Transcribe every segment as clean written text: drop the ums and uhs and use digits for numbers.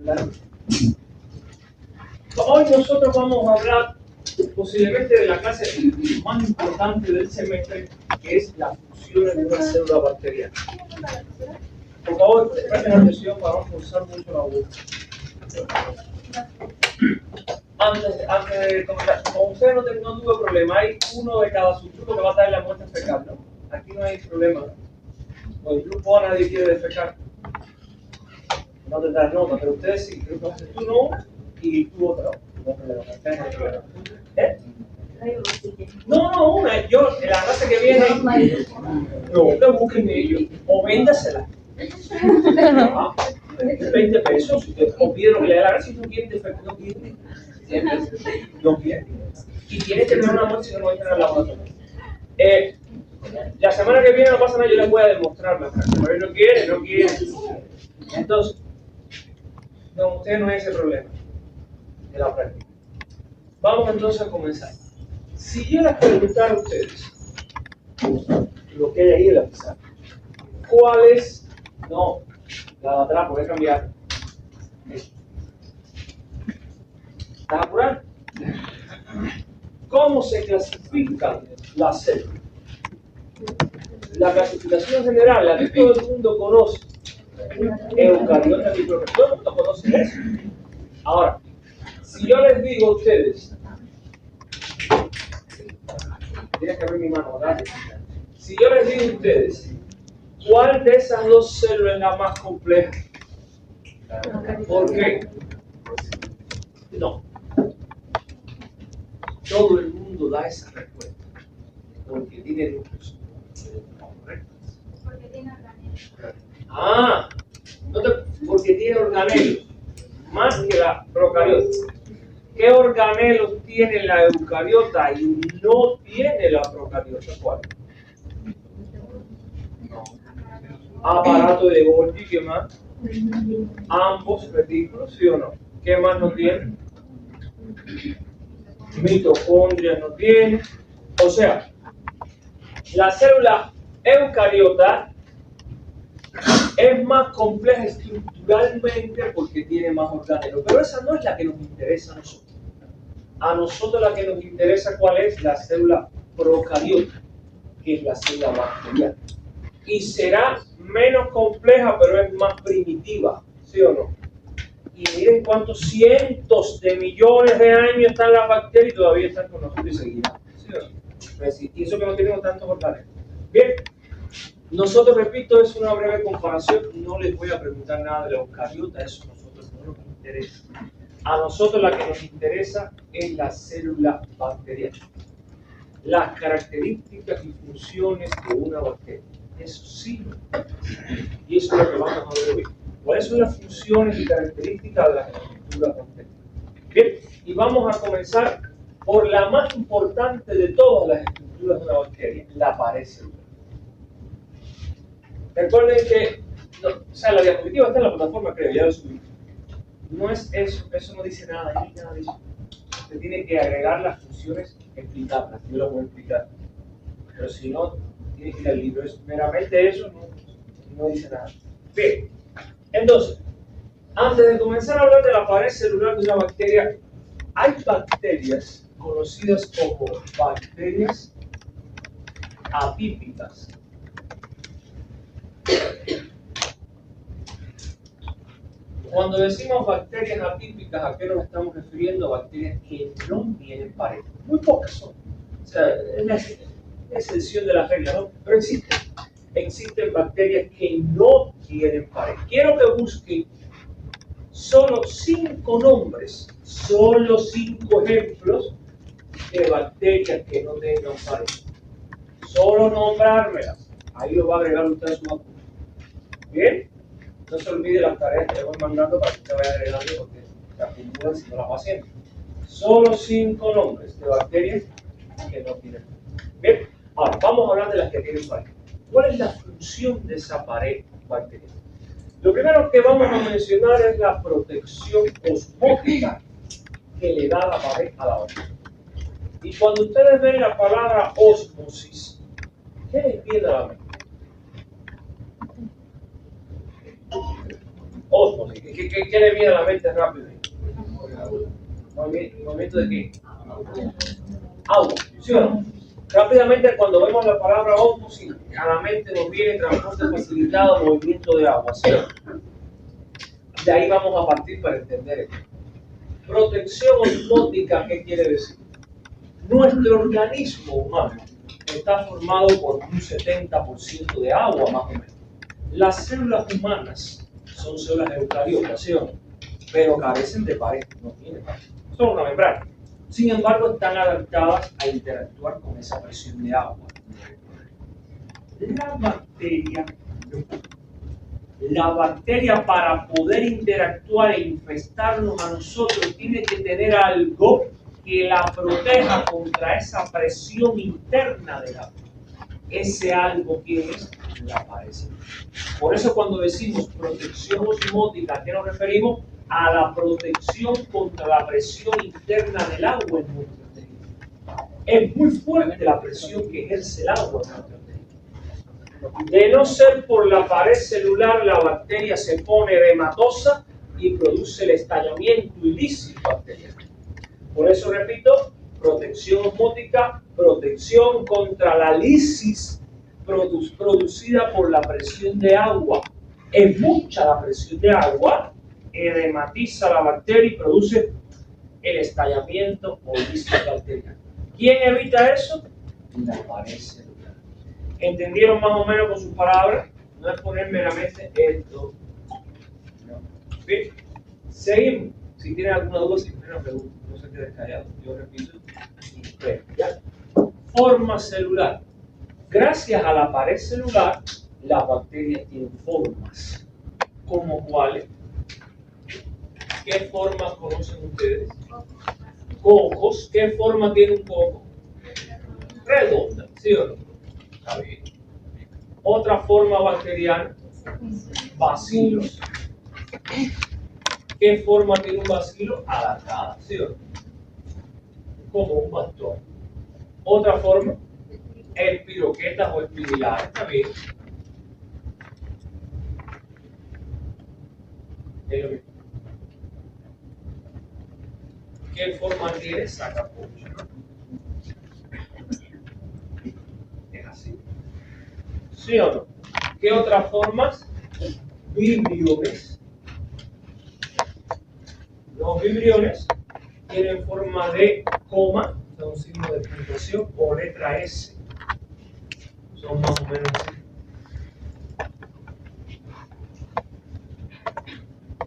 Claro. Hoy nosotros vamos a hablar posiblemente de la clase más importante del semestre, que es las funciones de una célula bacteriana. Por favor, presten atención para no forzar mucho la boca. Antes de comenzar, con ustedes no tuve problema. Hay uno de cada subgrupo que va a estar en la muestra fecal, ¿no? Aquí no hay problema, ¿no? O el grupo A nadie quiere defecar. No te das nota, pero ustedes sí. Entonces tú no una y tú otra. No hay problema. ¿Eh? No, una. Yo, en la clase que viene, no te busquen ellos. O véndasela. 20 pesos. O pide lo que le dé la gana. Si no quieren defecar, no quieren. No quieren. Y tienes que tener una muestra si no lo entran al laboratorio. La semana que viene no pasa nada, yo les voy a demostrar la clase. Pero no quiere. Entonces, con ustedes no hay ese problema de la práctica. Vamos entonces a comenzar. Si yo les preguntara a ustedes lo que hay ahí en la pizarra, ¿cuál es? No, la de atrás, voy a cambiar. ¿Estás apurado? ¿Cómo se clasifican las células? La clasificación general, la que todo el mundo conoce, eucariotas y procariotas, todo el mundo conoce eso. Ahora, si yo les digo a ustedes, tienes que abrir mi mano, ¿verdad? Si yo les digo a ustedes, ¿cuál de esas dos células es la más compleja? ¿Por qué? No. Todo el mundo da esa respuesta. Porque tiene núcleos. Porque tiene organelos. Porque tiene organelos. Más que la procariota. ¿Qué organelos tiene la eucariota y no tiene la procariota? ¿Cuál? No. Aparato de Golgi, ¿qué más? Ambos retículos, ¿sí o no? ¿Qué más no tiene? Mitocondrias no tiene. O sea, la célula eucariota es más compleja estructuralmente porque tiene más organelos. Pero esa no es la que nos interesa a nosotros. A nosotros la que nos interesa, ¿cuál es? La célula procariota, que es la célula bacteriana. Y será menos compleja, pero es más primitiva, ¿sí o no? Y miren cuántos cientos de millones de años están las bacterias y todavía están con nosotros y seguirán, ¿sí o no? Y eso que no tenemos tantos organelos. Bien, nosotros, repito, es una breve comparación. No les voy a preguntar nada de la eucariota, eso a nosotros no nos interesa. A nosotros la que nos interesa es la célula bacteriana. Las características y funciones de una bacteria. Eso sí. Y eso es lo que vamos a ver hoy. ¿Cuáles son las funciones y características de las estructuras bacterianas? Bien, y vamos a comenzar por la más importante de todas las estructuras de una bacteria, la pared celular. Recuerden que, la diapositiva está en la plataforma, creo, ya lo subí. No es eso no dice nada, ahí nada de eso. Usted tiene que agregar las funciones, explicarlas, yo las voy a explicar. Pero si no, tiene que ir al libro. Es meramente eso, no dice nada. Bien, entonces, antes de comenzar a hablar de la pared celular de una bacteria, hay bacterias conocidas como bacterias apípicas. Cuando decimos bacterias atípicas, ¿a qué nos estamos refiriendo? Bacterias que no tienen pared. Muy pocas son. O sea, es la excepción de la regla, ¿no? Pero existen bacterias que no tienen pared. Quiero que busquen solo 5 nombres, solo 5 ejemplos de bacterias que no tengan pared. Solo nombrármelas. Ahí lo va a agregar usted a su apunte. ¿Bien? No se olvide las tareas que le voy mandando para que usted vaya agregando porque se acumulan si no las va haciendo. Solo 5 nombres de bacterias que no tienen pared. Bien, ahora vamos a hablar de las que tienen pared. ¿Cuál es la función de esa pared bacteriana? Lo primero que vamos a mencionar es la protección osmótica que le da la pared a la bacteria. Y cuando ustedes ven la palabra ósmosis, ¿qué les viene a la mente? Ósmosis. ¿Qué le viene a la mente rápido? ¿Movimiento de qué? Agua, ¿sí o no? Rápidamente, cuando vemos la palabra ósmosis, a la mente nos viene transporte facilitado, movimiento de agua, ¿sí o no? De ahí vamos a partir para entender esto. Protección osmótica, ¿qué quiere decir? Nuestro organismo humano está formado por un 70% de agua, más o menos. Las células humanas son células eucariotas, ¿sí o no? Pero carecen de pared, no tienen pared. Son una membrana. Sin embargo, están adaptadas a interactuar con esa presión de agua. La bacteria para poder interactuar e infestarnos a nosotros tiene que tener algo que la proteja contra esa presión interna del agua. Ese algo que es la pared. Por eso cuando decimos protección osmótica, ¿a qué nos referimos? A la protección contra la presión interna del agua en nuestro tejido. Es muy fuerte la presión que ejerce el agua en nuestro tejido. De no ser por la pared celular, la bacteria se pone edematosa y produce el estallamiento ilícito bacteriano. Por eso repito, protección osmótica, protección contra la lisis producida por la presión de agua. Es mucha la presión de agua, edematiza la bacteria y produce el estallamiento o lisis bacteriana. ¿Quién evita eso? La pared celular. ¿Entendieron más o menos con sus palabras? No es poner meramente esto. No. ¿Bien? Seguimos. Si tienen alguna duda, si tienen una pregunta, no se queden callados. Yo repito y espero. ¿Ya? Forma celular. Gracias a la pared celular, las bacterias tienen formas. ¿Como cuáles? ¿Qué formas conocen ustedes? Cocos. ¿Qué forma tiene un coco? Redonda, ¿sí o no? Está bien. Otra forma bacteriana, bacilos. ¿Qué forma tiene un bacilo? Alargada, ¿sí o no? Como un bastón. Otra forma, espiroquetas o espirilares, también. Es lo mismo. ¿Qué forma tiene? Sacapuncha. Es así. ¿Sí o no? ¿Qué otras formas? Vibriones. Los vibriones tienen forma de coma, son un signo de puntuación, o letra S. Son más o menos así.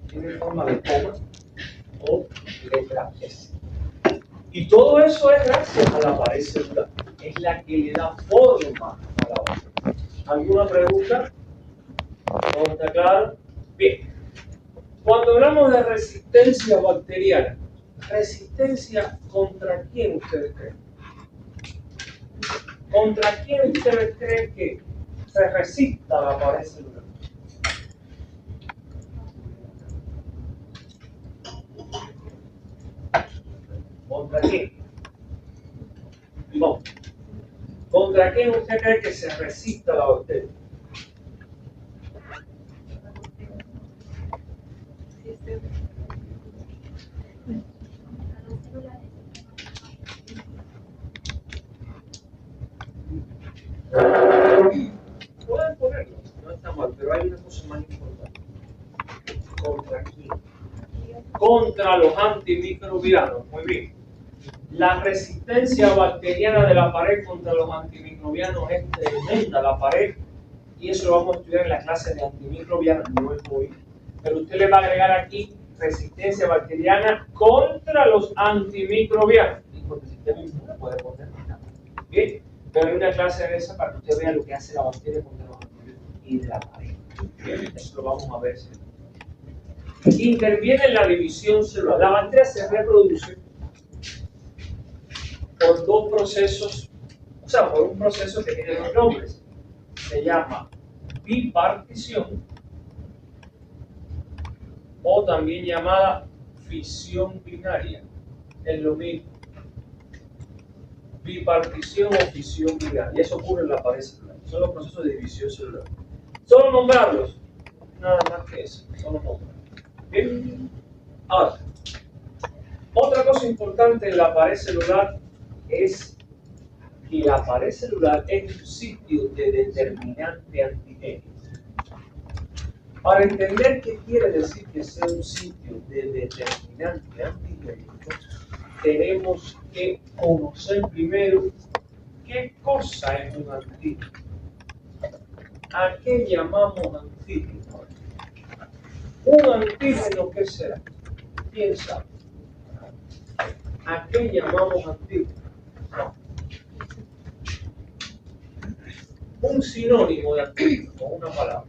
Tienen forma de coma o letra S. Y todo eso es gracias a la pared celular. Es la que le da forma a la bacteria. ¿Alguna pregunta? ¿No está claro? Bien. Cuando hablamos de resistencia bacteriana, ¿resistencia contra quién ustedes creen? ¿Contra quién ustedes creen que se resista la pared celular? ¿Contra quién? No. ¿Contra quién usted cree que se resista la bacteria? Pueden ponerlo, no está mal, pero hay una cosa más importante. ¿Contra quién? Contra los antimicrobianos. Muy bien. La resistencia bacteriana de la pared contra los antimicrobianos es tremenda, la pared, y eso lo vamos a estudiar en la clase de antimicrobianos, no es hoy. Pero usted le va a agregar aquí resistencia bacteriana contra los antimicrobianos. Y porque el sistema inmune puede poner. Bien, pero hay una clase de esa para que usted vea lo que hace la bacteria contra los antimicrobianos y de la pared. Bien, eso lo vamos a ver. Interviene en la división celular. La bacteria se reproduce por dos procesos, o sea, por un proceso que tiene dos nombres. Se llama bipartición o también llamada fisión binaria. Es lo mismo. Bipartición o fisión binaria. Y eso ocurre en la pared celular. Son los procesos de división celular. Solo nombrarlos, nada más que eso. Solo nombrarlos. Bien. Ahora, otra cosa importante en la pared celular es que la pared celular es un sitio de determinante antigénico. Para entender qué quiere decir que sea un sitio de determinante antigénico, tenemos que conocer primero qué cosa es un antígeno. ¿A qué llamamos antígeno? ¿Un antígeno qué será? ¿Quién sabe? ¿A qué llamamos antígeno? Un sinónimo de antígeno, con una palabra.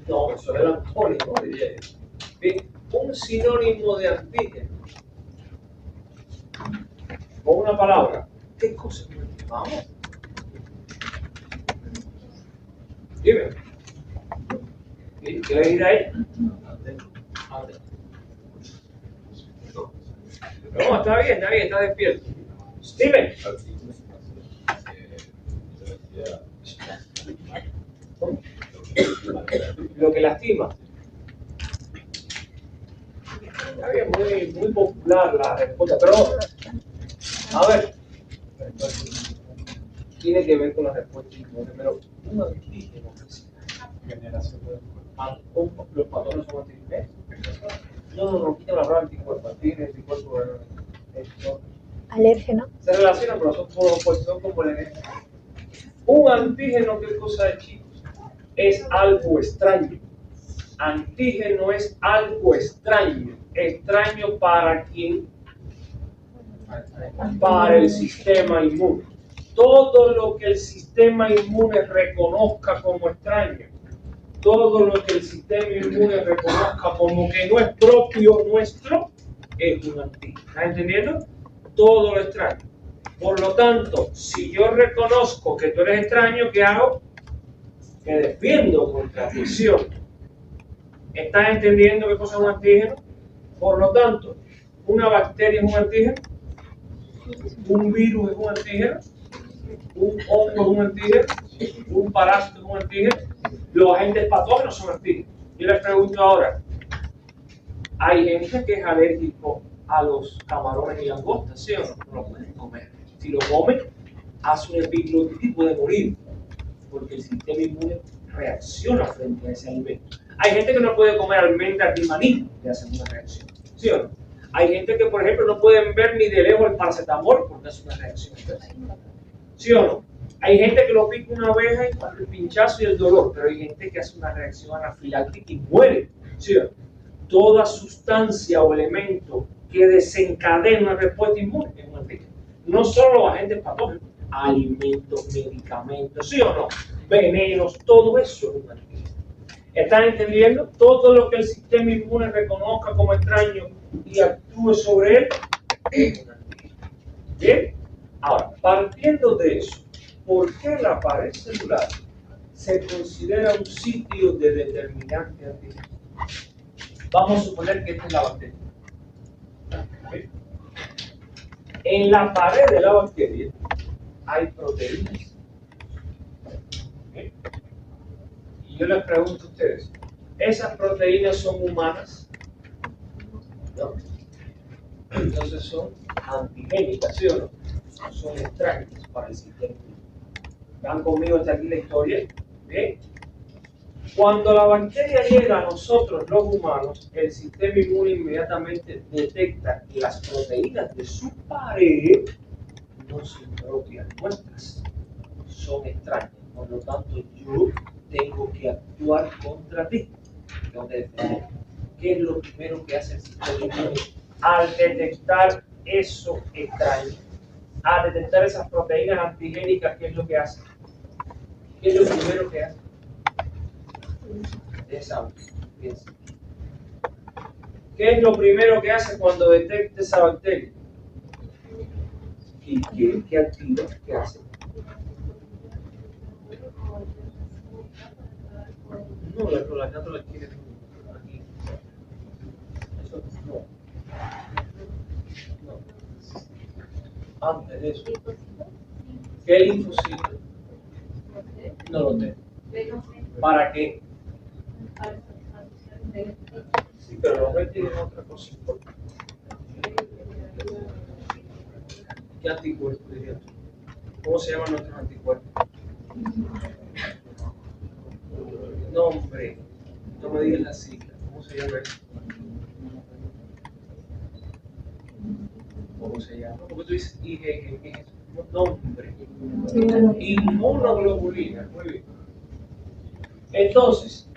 No, eso es el antónimo, diría yo. Bien, un sinónimo de antígeno. Con una palabra. ¿Qué cosa? Vamos. Dime. ¿Qué le dirá ahí? No, está bien, está despierto. Dime. Lo que lastima. Está bien, muy popular la respuesta, pero a ver, tiene que ver con la respuesta inmune, pero un antígeno generación de los patrones son antígenos. No, quita la palabra anticuerpo, anticuerpo. Alérgeno. Se relacionan, pero son todos opuestos, son como el un antígeno, ¿qué cosa es, chicos? Es algo extraño. Antígeno es algo extraño. ¿Extraño para quién? Para el sistema inmune. Todo lo que el sistema inmune reconozca como extraño, todo lo que el sistema inmune reconozca como que no es propio nuestro, es un antígeno. ¿Estás entendiendo? Todo lo extraño. Por lo tanto, si yo reconozco que tú eres extraño, ¿qué hago? Que defiendo contra tu acción. ¿Estás entendiendo qué cosa es un antígeno? Por lo tanto, una bacteria es un antígeno, un virus es un antígeno, un hongo es un antígeno, un parásito es un antígeno, los agentes patógenos son antígenos. Yo les pregunto ahora, hay gente que es alérgico a los camarones y langostas, ¿sí o no? No lo pueden comer. Si lo comen, hace un epiglotitis y puede morir, porque el sistema inmune reacciona frente a ese alimento. Hay gente que no puede comer almendras ni maní, que hacen una reacción, ¿sí o no? Hay gente que, por ejemplo, no pueden ver ni de lejos el paracetamol porque hace una reacción, ¿sí o no? Hay gente que lo pica una abeja y el pinchazo y el dolor, pero hay gente que hace una reacción anafiláctica y muere, ¿sí o no? Toda sustancia o elemento que desencadena una respuesta inmune es un antígeno. No solo los agentes patógenos, alimentos, medicamentos, ¿sí o no? Venenos, todo eso es un antígeno. ¿Están entendiendo? Todo lo que el sistema inmune reconozca como extraño y actúe sobre él es un antígeno. ¿Bien? Ahora, partiendo de eso, ¿por qué la pared celular se considera un sitio de determinante antígeno? Vamos a suponer que esta es la bacteria. ¿Okay? En la pared de la bacteria hay proteínas. ¿Okay? Y yo les pregunto a ustedes, ¿esas proteínas son humanas? No. Entonces son antigénicas, ¿sí o no? Son extrañas para el sistema. ¿Están conmigo hasta aquí la historia? ¿Bien? Cuando la bacteria llega a nosotros, los humanos, el sistema inmune inmediatamente detecta que las proteínas de su pared no son propias nuestras, son extrañas. Por lo tanto, yo tengo que actuar contra ti. Tengo que defender. ¿Qué es lo primero que hace el sistema inmune al detectar eso extraño? Al detectar esas proteínas antigénicas, ¿qué es lo que hace? ¿Qué es lo primero que hace? Esa, piensa. ¿Qué es lo primero que hace cuando detecta esa bacteria? ¿Y qué activa? ¿Qué hace? No, la cátula quiere aquí. Eso no. Antes de eso. ¿Qué linfocito? No lo tengo. ¿Para qué? Sí, pero los B tienen otra cosa importante. ¿Qué anticuerpos dirías tú? ¿Cómo se llaman nuestros anticuerpos? Nombre. No me digas la sigla. ¿Cómo se llama eso? ¿Cómo se llama? ¿Cómo tú dices IgG? ¿Qué es eso? Nombre. Inmunoglobulina. Muy bien. Entonces,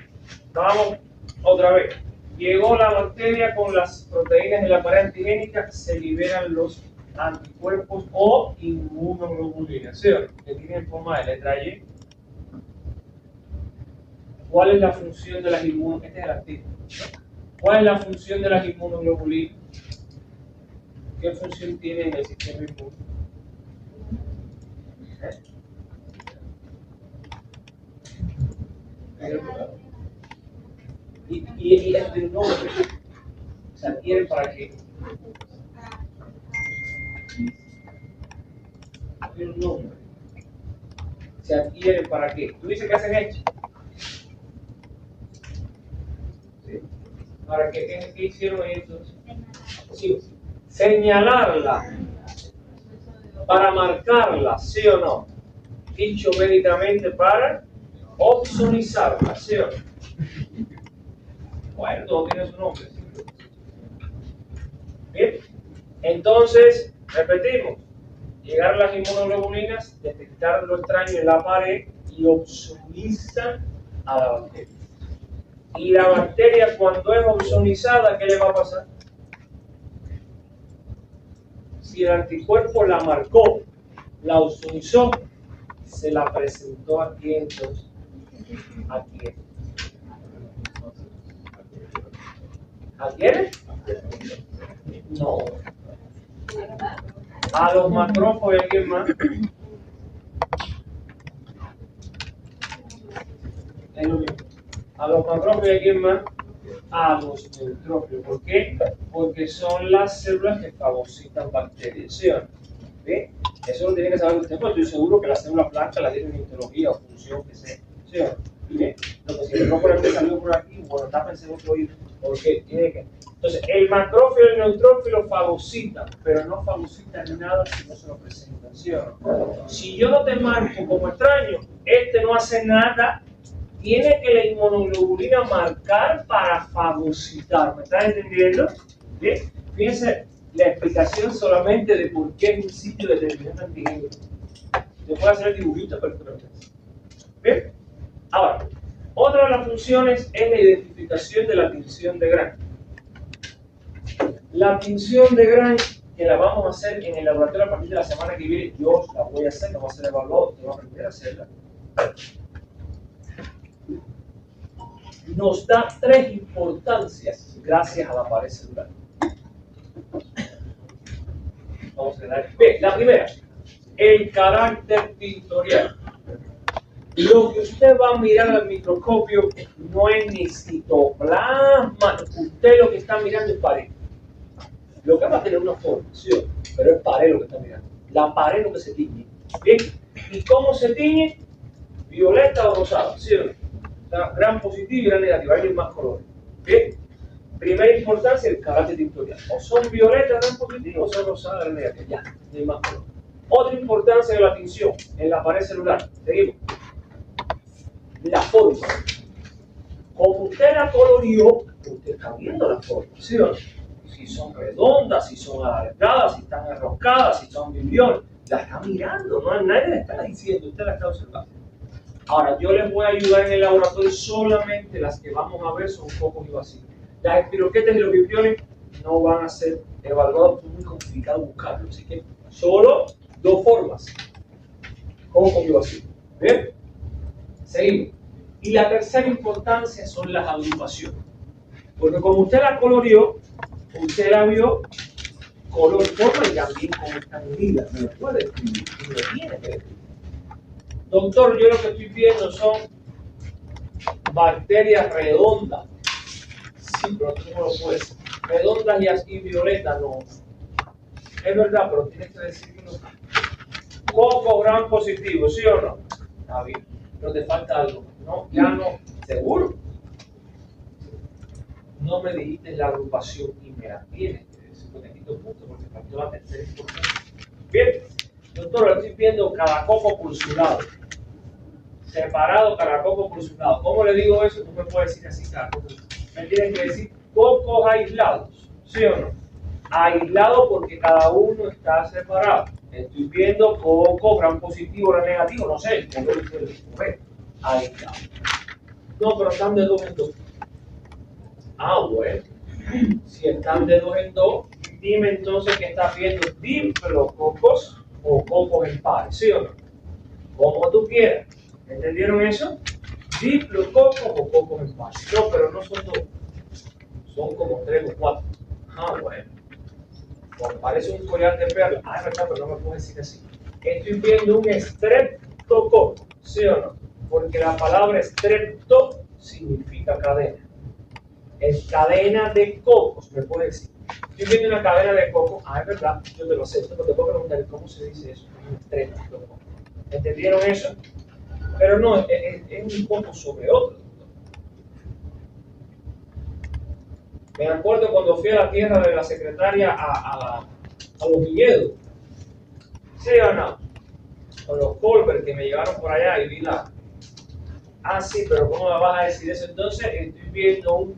vamos otra vez. Llegó la bacteria con las proteínas de la pared antigénica, se liberan los anticuerpos o inmunoglobulinas, ¿sí? Que tienen forma de letra Y. ¿Cuál es la función de las inmunoglobulinas? Este es el activo. ¿Cuál es la función de las inmunoglobulinas? ¿Qué función tiene en el sistema inmune? Y el nombre se adquiere para qué? El nombre se adquiere para qué? ¿Tú dices que hacen esto? ¿Sí? ¿Para qué? ¿Qué hicieron ellos? Sí. Señalarla, para marcarla, ¿sí o no? Dicho médicamente, para opsonizarla, ¿sí o no? Bueno, todo tiene su nombre. Bien, entonces, repetimos. Llegar las inmunoglobulinas, detectar lo extraño en la pared y opsonizan a la bacteria. Y la bacteria, cuando es opsonizada, ¿qué le va a pasar? Si el anticuerpo la marcó, la opsonizó, se la presentó aquí entonces. ¿A quién? ¿A quién? No. A los macrófagos y a quién más. Es lo mismo. A los macrófagos y a quién más. A los neutrófilos. ¿Por qué? Porque son las células que fagocitan bacterias. ¿Sí o no? ¿Ve? Eso lo tiene que saber usted, porque estoy seguro que la célula blanca la tiene en histología o función que sea. ¿Sí o no? ¿Ve? Lo que si el micrófono salió por aquí, bueno, tápense en otro oído. Porque tiene que. Entonces, el macrófilo y el neutrófilo fagocitan, pero no fagocitan nada si no se lo presentan. ¿Sí o no? Si yo no te marco como extraño, este no hace nada. Tiene que la inmunoglobulina marcar para fagocitar. ¿Me estás entendiendo? Bien. Fíjense la explicación solamente de por qué es un sitio determinado antigénico. Se puede hacer el dibujito perfectamente. Bien. Ahora, otra de las funciones es la identificación de la tinción de Gram. La tinción de Gram, que la vamos a hacer en el laboratorio a partir de la semana que viene, yo la voy a hacer, la voy a hacer evaluado, te voy a aprender a hacerla. Nos da tres importancias gracias a la pared celular. Vamos a dar. Bien, la primera, el carácter tintorial. Lo que usted va a mirar al microscopio no es ni citoplasma, usted lo que está mirando es pared. Lo que va a tener una formación, pero es pared lo que está mirando. La pared es lo que se tiñe. Bien, ¿y cómo se tiñe? Violeta o rosada, ¿sí o no? Gran positivo y gran negativo, hay más colores. Bien, primera importancia, el carácter tintorial. O son violetas gran positivo o son rosadas gran negativas. Ya, no hay más colores. Otra importancia de la tinción en la pared celular. Seguimos. La forma. Como usted la colorió, usted está viendo la forma, ¿sí o no? Si son redondas, si son alargadas, si están enroscadas, si son biliones, la está mirando, no nadie le está diciendo, usted la está observando. Ahora, yo les voy a ayudar en el laboratorio, solamente las que vamos a ver son focos y vacíos. Las espiroquetas y los vibiones no van a ser evaluados, es muy complicado buscarlos, así que solo dos formas, foco y vacío. ¿Bien? Seguimos. Y la tercera importancia son las agrupaciones. Porque como usted la colorió, usted la vio color, forma y también como está medida. Me lo puede escribir, me lo tiene que escribir. Doctor, yo lo que estoy viendo son bacterias redondas. Sí, pero tú no lo puedes. Redondas y violetas no. Es verdad, pero tienes que decir que no. Coco gran positivo, ¿sí o no? Está bien, pero te falta algo. No, ya no, seguro. No me dijiste la agrupación y me la tienes que decir, porque quito punto porque faltó la tercera importancia. Bien, doctor, estoy viendo cada coco por su lado. Separado cada coco por su lado. ¿Cómo le digo eso? Tú me puedes decir así, cada coco. Me tienes que decir cocos aislados, ¿sí o no? Aislados porque cada uno está separado. Estoy viendo coco, gran positivo, gran negativo, no sé, como lo que aislado. No, pero están de dos en dos. Ah, bueno. Si están de dos en dos, dime entonces que estás viendo diplococos o cocos en pares, ¿sí o no? Como tú quieras. ¿Entendieron eso? Diplococos o cocos en pares. No, pero no son dos. Son como tres o cuatro. Ah, bueno. Como parece un collar de perlas. Ah, es verdad, pero no me puedo decir así. Estoy viendo un streptococo, ¿sí o no? Porque la palabra strepto significa cadena. Es cadena de cocos, me puede decir. Estoy viendo una cadena de cocos. Ah, es verdad, yo te lo sé. Pero te puedo preguntar cómo se dice eso. Un streptococo. ¿Entendieron eso? Pero no, es un coco sobre otro. Me acuerdo cuando fui a la tierra de la secretaria a los viñedos. ¿Sí o no? Con los Colbert que me llevaron por allá y vi la... Ah, sí, pero ¿cómo me vas a decir eso? Entonces estoy viendo un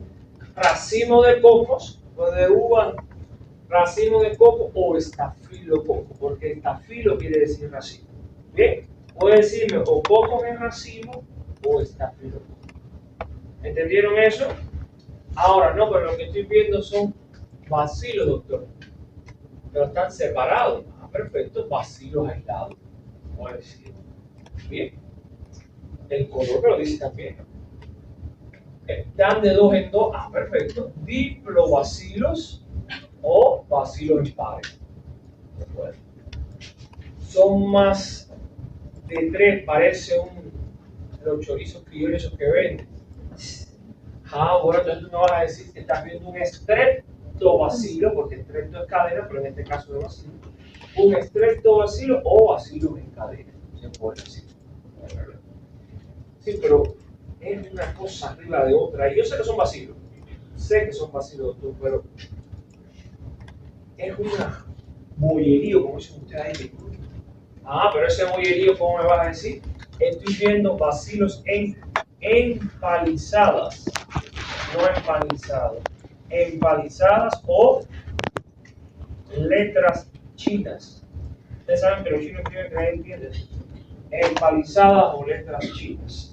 racimo de cocos, o de uva, racimo de coco o estafilococo, porque estafilo quiere decir racimo. Bien, puede decirme o cocos en racimo o estafilococo. ¿Entendieron eso? Ahora, no, pero lo que estoy viendo son bacilos, doctor. Pero están separados. Ah, perfecto, bacilos aislados. Puede decir. Bien. El color me lo dice también. Están de dos en dos. Ah, perfecto. Diplobacilos o bacilos en pares. Bueno. Son más de tres. Parece los chorizos criollos que venden. Ah, bueno, entonces tú me vas a decir que estás viendo un streptobacilo, porque strepto es cadena, pero en este caso de bacilo. Un streptobacilo o bacilo en cadena. Se puede decir. Sí, pero es una cosa arriba de otra. Y yo sé que son vacilos. Sé que son vacilos, doctor, pero es una bollerío, como dicen ustedes ahí. Ah, pero ese bollerío, ¿cómo me vas a decir? Estoy viendo vacilos empalizadas. No empalizados. Empalizadas o letras chinas. Ustedes saben que los chinos escriben que nadie entiende. Empalizadas o letras chinas.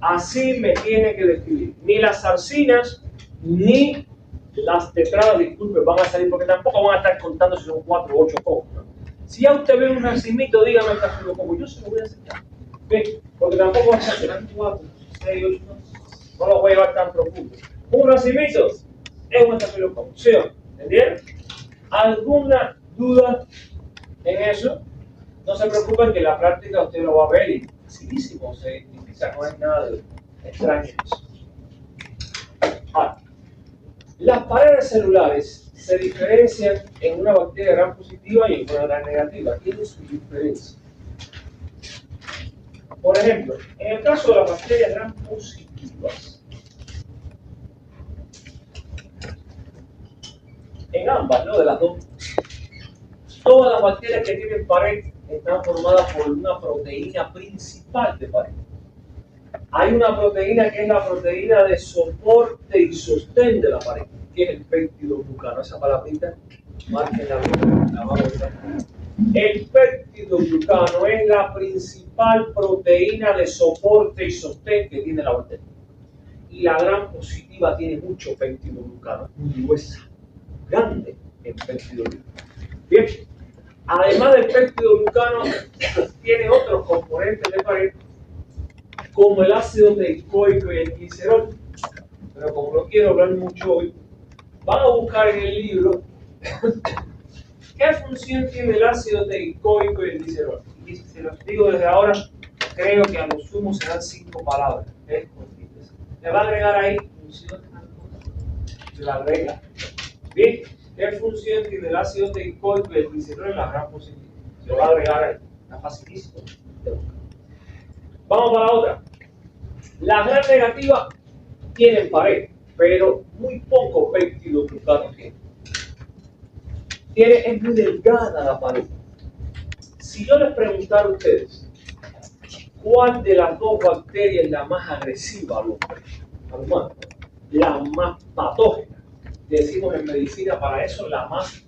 Así me tiene que describir. Ni las zarcinas, ni las tetradas, disculpe, van a salir, porque tampoco van a estar contando si son 4 o 8 cocos. ¿No? Si ya usted ve un racimito, dígame estafilococo. Yo se lo voy a aceptar. ¿Ve? Porque tampoco va a ser 4, 6, 8, no lo voy a llevar tan profundo. Un racimito es un estafilococo. ¿Sí? ¿Entendieron? ¿Alguna duda en eso? No se preocupen que en la práctica usted lo va a ver y facilísimo, se identifica, no hay nada de extraño en eso. Ahora, las paredes celulares se diferencian en una bacteria gram positiva y en una gram negativa. Tienen su diferencia. Por ejemplo, en el caso de las bacterias gram positivas, en ambas, ¿no? De las dos, todas las bacterias que tienen pared están formadas por una proteína principal de pared. Hay una proteína que es la proteína de soporte y sostén de la pared, que es el peptidoglucano. Esa palabrita, márquenla bien. El peptidoglucano es la principal proteína de soporte y sostén que tiene la bacteria. Y la gram positiva tiene mucho peptidoglucano, muy gruesa, grande en peptidoglucano. Bien. Además del peptidoglucano, tiene otros componentes de pared, como el ácido teicoico y el glicerol. Pero como no quiero hablar mucho hoy, van a buscar en el libro qué función tiene el ácido teicoico y el glicerol. Y si los digo desde ahora, creo que a lo sumo serán 5 palabras. Le va a agregar ahí función, la agrega. Bien. ¿Qué función tiene el ácido teicoico y el glicerol en la gram positiva? Se lo va a agregar ahí. Está facilísimo. Vamos para la otra. La gran negativa tiene pared, pero muy poco péptido glucano tiene. Es muy delgada la pared. Si yo les preguntara a ustedes, ¿cuál de las dos bacterias es la más agresiva a los humanos? La más patógena. Decimos en medicina para eso la más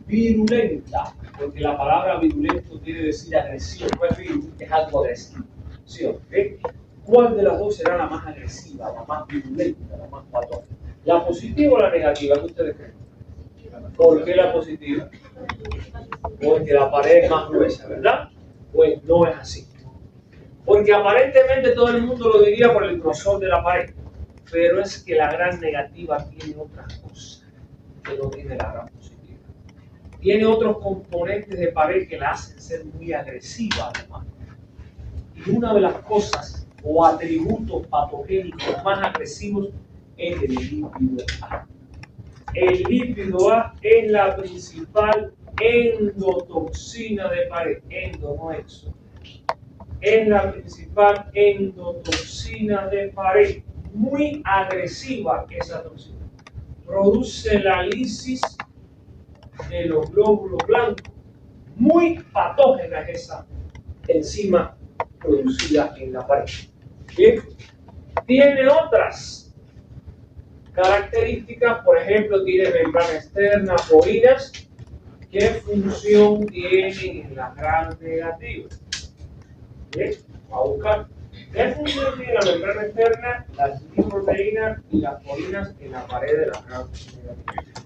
virulenta, porque la palabra virulento quiere decir agresivo, no es virus, es algo agresivo. ¿Sí? ¿Okay? ¿Cuál de las dos será la más agresiva, la más virulenta, la más patógena? ¿La positiva o la negativa? ¿Qué ustedes creen? ¿Por qué la positiva? Porque la pared es más gruesa, ¿verdad? Pues no es así. Porque aparentemente todo el mundo lo diría por el grosor de la pared, pero es que la gran negativa tiene otras cosas que no tiene la gran positiva. Tiene otros componentes de pared que la hacen ser muy agresiva, además. Y una de las cosas o atributos patogénicos más agresivos es el lípido A. El lípido A es la principal endotoxina de pared, endo no exo. Es la principal endotoxina de pared, muy agresiva esa toxina. Produce la lisis de los glóbulos blancos, muy patógena es esa enzima producida en la pared. Bien, tiene otras características, por ejemplo, tiene membrana externa, porinas. ¿Qué función tienen en la gran negativa? Bien, a buscar. ¿Qué función tiene la membrana externa, las lipoproteínas y las porinas en la pared de la gran negativa?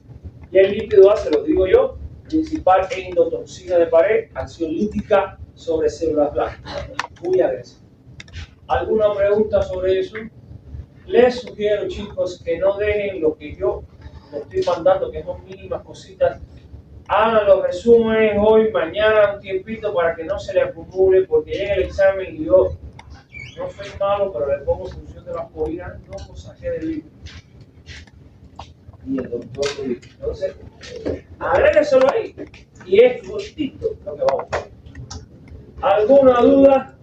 Y el lípido A, se lo digo yo, principal endotoxina de pared, acción lítica sobre células blancas, muy agresiva. ¿Alguna pregunta sobre eso? Les sugiero, chicos, que no dejen lo que yo les estoy mandando, que son mínimas cositas. Hagan los resúmenes hoy, mañana, un tiempito para que no se le acumule, porque llega el examen y yo no soy malo, pero le pongo función de las porinas, no lo saqué del libro. Y el doctor lo dijo. Entonces, agrégueselo ahí. Y es cortito lo que vamos a hacer. ¿Alguna duda?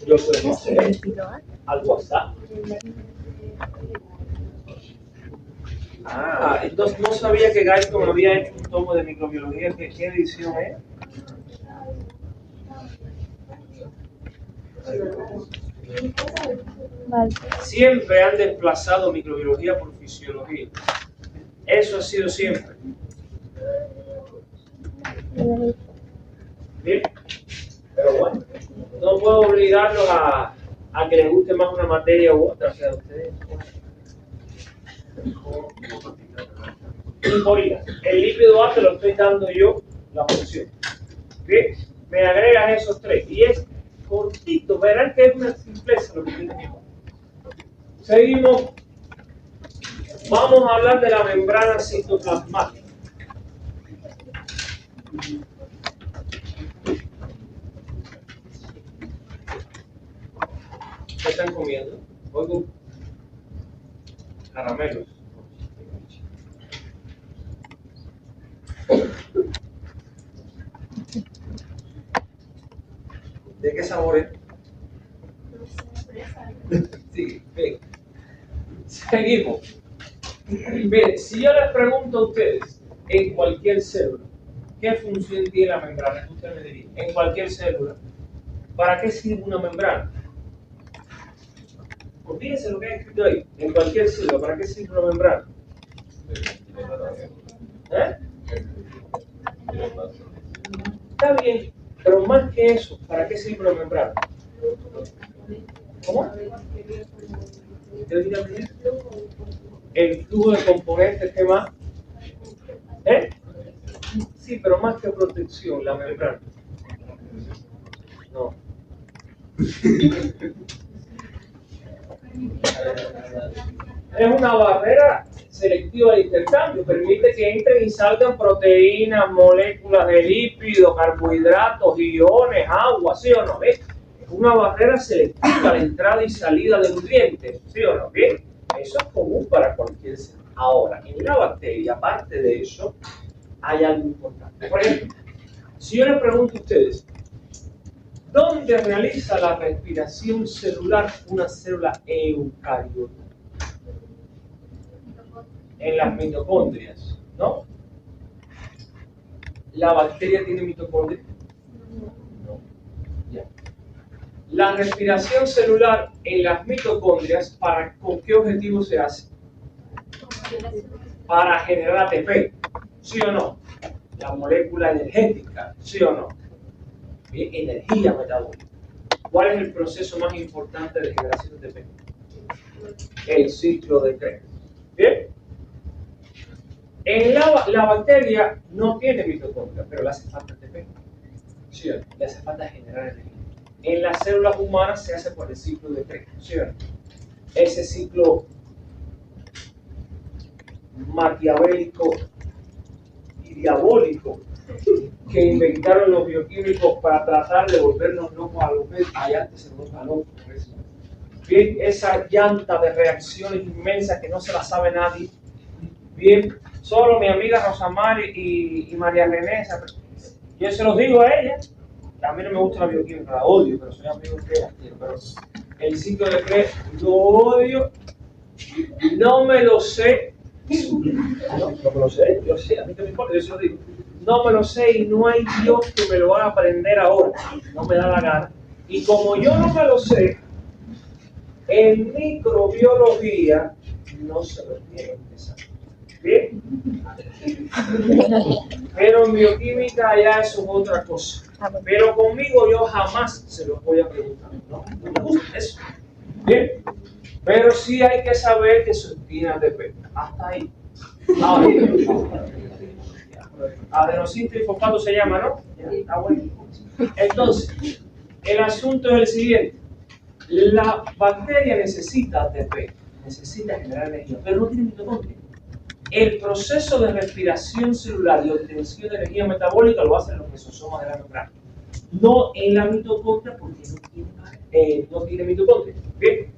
Yo soy José. Al WhatsApp. Entonces no sabía que Gaico me había hecho un tomo de microbiología. ¿Qué edición es? Siempre han desplazado microbiología por fisiología. Eso ha sido siempre. Bien, pero bueno, no puedo obligarlos a que les guste más una materia u otra. O sea, ustedes. El lípido A te lo estoy dando yo la función. Bien, me agregas esos tres y es cortito, verán que es una simpleza lo que tiene que ver. Seguimos. Vamos a hablar de la membrana citoplasmática. ¿Qué están comiendo? Oigo caramelos. ¿De qué sabor es? Sí, bien. Seguimos. Miren, si yo les pregunto a ustedes, en cualquier célula, ¿qué función tiene la membrana? Usted me diría, en cualquier célula, ¿para qué sirve una membrana? Pues fíjense lo que he escrito ahí. En cualquier célula, ¿para qué sirve una membrana? ¿Eh? Está bien, pero más que eso, ¿para qué sirve una membrana? ¿Cómo? El flujo de componentes, ¿qué más? ¿Eh? Sí, pero más que protección, la membrana. No. Es una barrera selectiva de intercambio, permite que entren y salgan proteínas, moléculas de lípidos, carbohidratos, iones, agua, ¿sí o no? ¿Ves? Es una barrera selectiva de entrada y salida de nutrientes, ¿sí o no? Bien, eso es común para cualquier ser. Ahora, en la bacteria, aparte de eso, hay algo importante. Por ejemplo, si yo les pregunto a ustedes, ¿Dónde realiza la respiración celular una célula eucariota? En las mitocondrias, ¿no? ¿La bacteria tiene mitocondrias? No. Ya. La respiración celular en las mitocondrias, ¿con qué objetivo se hace? Para generar ATP, ¿sí o no? La molécula energética, ¿sí o no? Bien, energía metabólica. ¿Cuál es el proceso más importante de generación de ATP? El ciclo de Krebs. Bien. En la bacteria no tiene mitocondria, pero le hace falta ATP. ¿Sí o no? Le hace falta generar energía. En las células humanas se hace por el ciclo de Krebs. ¿Sí o no? Ese ciclo maquiavélico y diabólico que inventaron los bioquímicos para tratar de volvernos locos a los médicos. Allá antes se vuelva loco. Bien, esa llanta de reacciones inmensas que no se la sabe nadie. Bien, solo mi amiga Rosamari y María René. Yo se los digo a ella. A mí no me gusta la bioquímica, la odio, pero soy amigo de ella. Pero el ciclo de Krebs lo odio, no me lo sé. No me lo sé, yo sé, a mí que me importa, yo se lo digo. No me lo sé y no hay Dios que me lo haga aprender ahora. No me da la gana. Y como yo no me lo sé, en microbiología no se lo tiene que saber. ¿Bien? Pero en bioquímica ya eso es otra cosa. Pero conmigo yo jamás se los voy a preguntar. No me gusta eso. Bien. Pero sí hay que saber que eso tiene ATP. Hasta ahí. Adenosíntesis trifosfato se llama, ¿no? Está bueno. Entonces, el asunto es el siguiente. La bacteria necesita ATP, necesita generar energía, pero no tiene mitocondria. El proceso de respiración celular y obtención de energía metabólica lo hacen los mesosomas de la membrana. No en la mitocondria porque no tiene mitocondria. ¿Bien?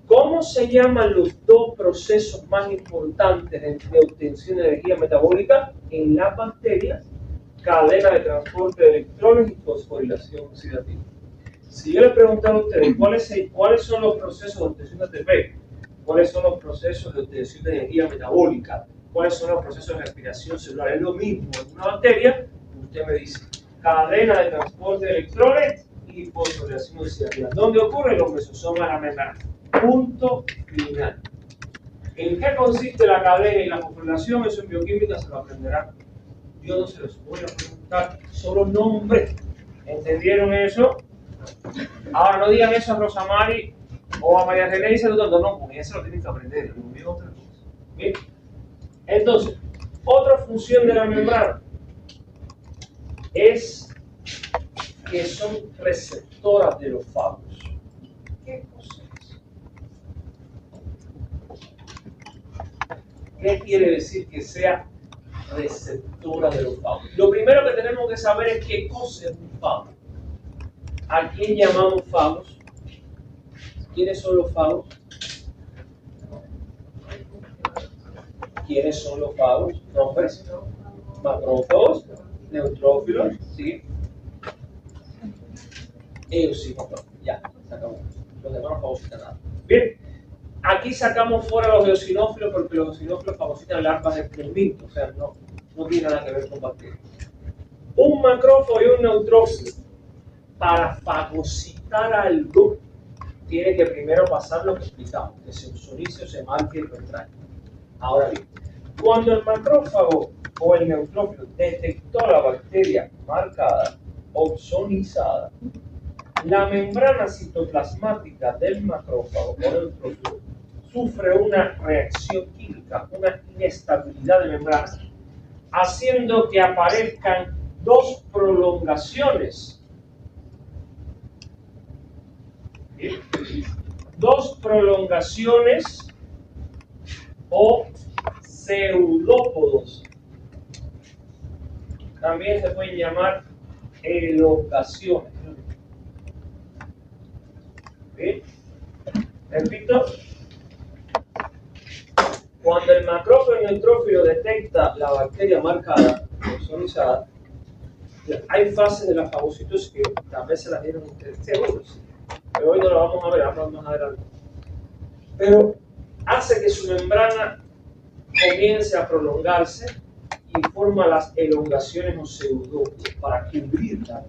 ¿Cómo se llaman los dos procesos más importantes de obtención de energía metabólica en las bacterias? Cadena de transporte de electrones y fosforilación oxidativa. Si yo les preguntara a ustedes cuáles son los procesos de obtención de ATP, cuáles son los procesos de obtención de energía metabólica, cuáles son los procesos de respiración celular, es lo mismo en una bacteria, usted me dice cadena de transporte de electrones y fosforilación oxidativa. ¿Dónde ocurre? En los mesosomas de la membrana. Punto final. ¿En qué consiste la cadena y la fosforilación? Eso en bioquímica se lo aprenderán. Yo no se los voy a preguntar, solo nombre. ¿Entendieron eso? Ahora no digan eso a Rosamari o a María René y se lo tanto, no, porque eso lo tienen que aprender. Otra cosa. ¿Bien? Entonces, otra función de la membrana es que son receptoras de los fagos. ¿Qué cosa es? ¿Qué quiere decir que sea receptora de los fagos? Lo primero que tenemos que saber es qué cosa es un fago. ¿A quién llamamos fagos? ¿Quiénes son los fagos? ¿Quiénes son los fagos? Nombres. Macrófagos, neutrófilos, ¿sí? Eosinófilos. Ya, se acabó. Los demás no fagocitan nada. Bien. Aquí sacamos fuera los eosinófilos porque los eosinófilos fagocitan larvas de pneumito, o sea, no tiene nada que ver con bacterias. Un macrófago y un neutrófilo, para fagocitar algo, tiene que primero pasar lo que explicamos, que se ozonice o se marque el contrario. Ahora bien, cuando el macrófago o el neutrófilo detectó la bacteria marcada, ozonizada, la membrana citoplasmática del macrófago o neutrófilo sufre una reacción química, una inestabilidad de membrana, haciendo que aparezcan dos prolongaciones. ¿Sí? Dos prolongaciones o pseudópodos. También se pueden llamar elongaciones. ¿Sí? Repito. Cuando el macrófago y el neutrófilo detecta la bacteria marcada, ozonizada, Hay fases de la fagocitosis que tal vez se las dieron ustedes, seguros, pero hoy no lo vamos a ver, vamos más adelante. Pero hace que su membrana comience a prolongarse y forma las elongaciones o pseudópodos para cubrirla.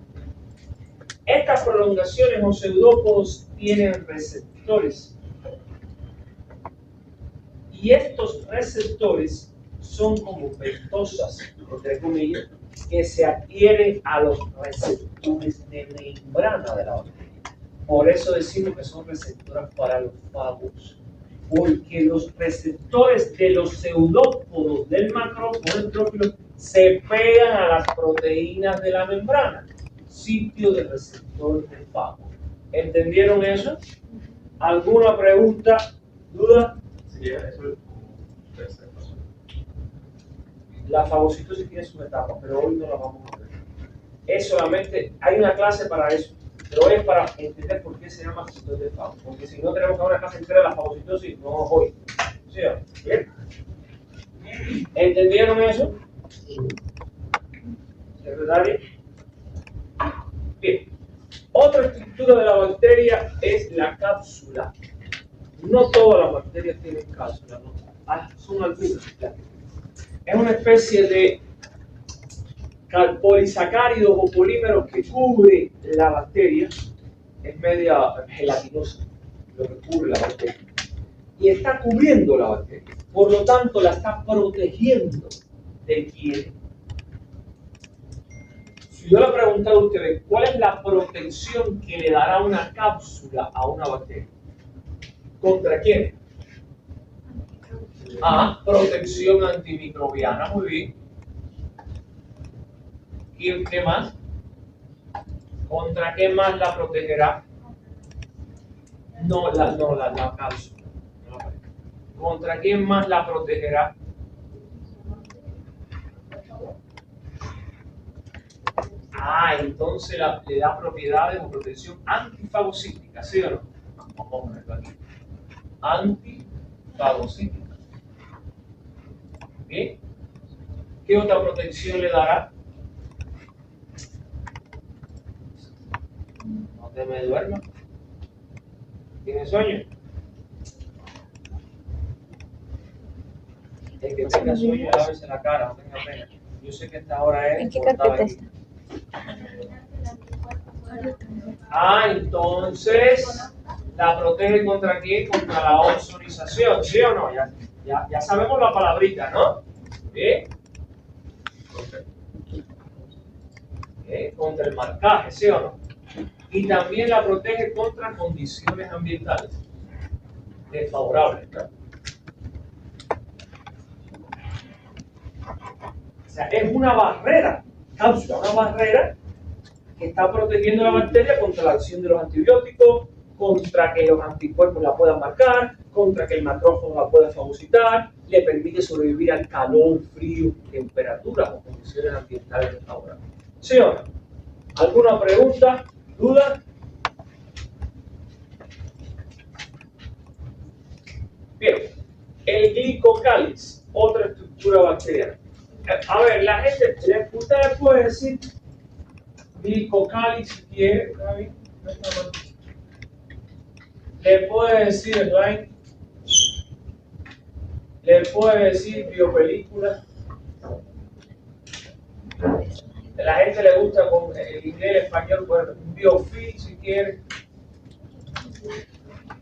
Estas prolongaciones o pseudópodos tienen receptores. Y estos receptores son como ventosas, entre comillas, que se adhieren a los receptores de membrana de la bacteria. Por eso decimos que son receptoras para los fagos. Porque los receptores de los pseudópodos del macrófago neutrófilo se pegan a las proteínas de la membrana, sitio de receptor del fago. ¿Entendieron eso? ¿Alguna pregunta? ¿Duda? Sí, eso es. La fagocitosis tiene su etapa, pero hoy no la vamos a ver. Es solamente, hay una clase para eso, pero es para entender por qué se llama receptor del fago. Porque si no tenemos que dar una clase entera de la fagocitosis, no hoy. ¿Sí? ¿Bien? ¿Entendieron eso? ¿Secretario? Bien. Otra estructura de la bacteria es la cápsula. No todas las bacterias tienen cápsula, ¿no? Son algunas. Es una especie de polisacáridos o polímeros que cubre la bacteria. Es media gelatinosa lo que cubre la bacteria. Y está cubriendo la bacteria. Por lo tanto, la está protegiendo de quién. Si yo le preguntara a ustedes, ¿cuál es la protección que le dará una cápsula a una bacteria? ¿Contra quién? Protección antimicrobiana, muy bien. ¿Y qué más? ¿Contra qué más la protegerá? No, la cápsula. ¿Contra quién más la protegerá? Entonces le da propiedades o protección antifagocítica, ¿sí o no? Vamos a ponerlo aquí. Antifagocítica. ¿Bien? ¿Qué otra protección le dará? No te me duermas. ¿Tienes sueño? El que tenga sueño, lávese la cara, no tenga pena. Yo sé que esta hora es. ¿En qué carpeta está? Entonces, ¿la protege contra qué? Contra la ozonización, ¿sí o no? Ya sabemos la palabrita, ¿no? ¿Bien? Contra el marcaje, ¿sí o no? Y también la protege contra condiciones ambientales desfavorables, ¿no? O sea, es una barrera, cápsula, una barrera que está protegiendo a la bacteria contra la acción de los antibióticos, contra que los anticuerpos la puedan marcar, contra que el macrófago la pueda fagocitar, le permite sobrevivir al calor, frío, temperaturas o condiciones ambientales desfavorables. ¿Sí o no? ¿Alguna pregunta? ¿Duda? Bien, el glicocáliz, otra estructura bacteriana. A ver, la gente, usted le puede decir glicocáliz si quiere, David. Le puede decir slime, le puede decir biopelícula. A la gente le gusta con el inglés, el español, bueno, biofilm si quiere.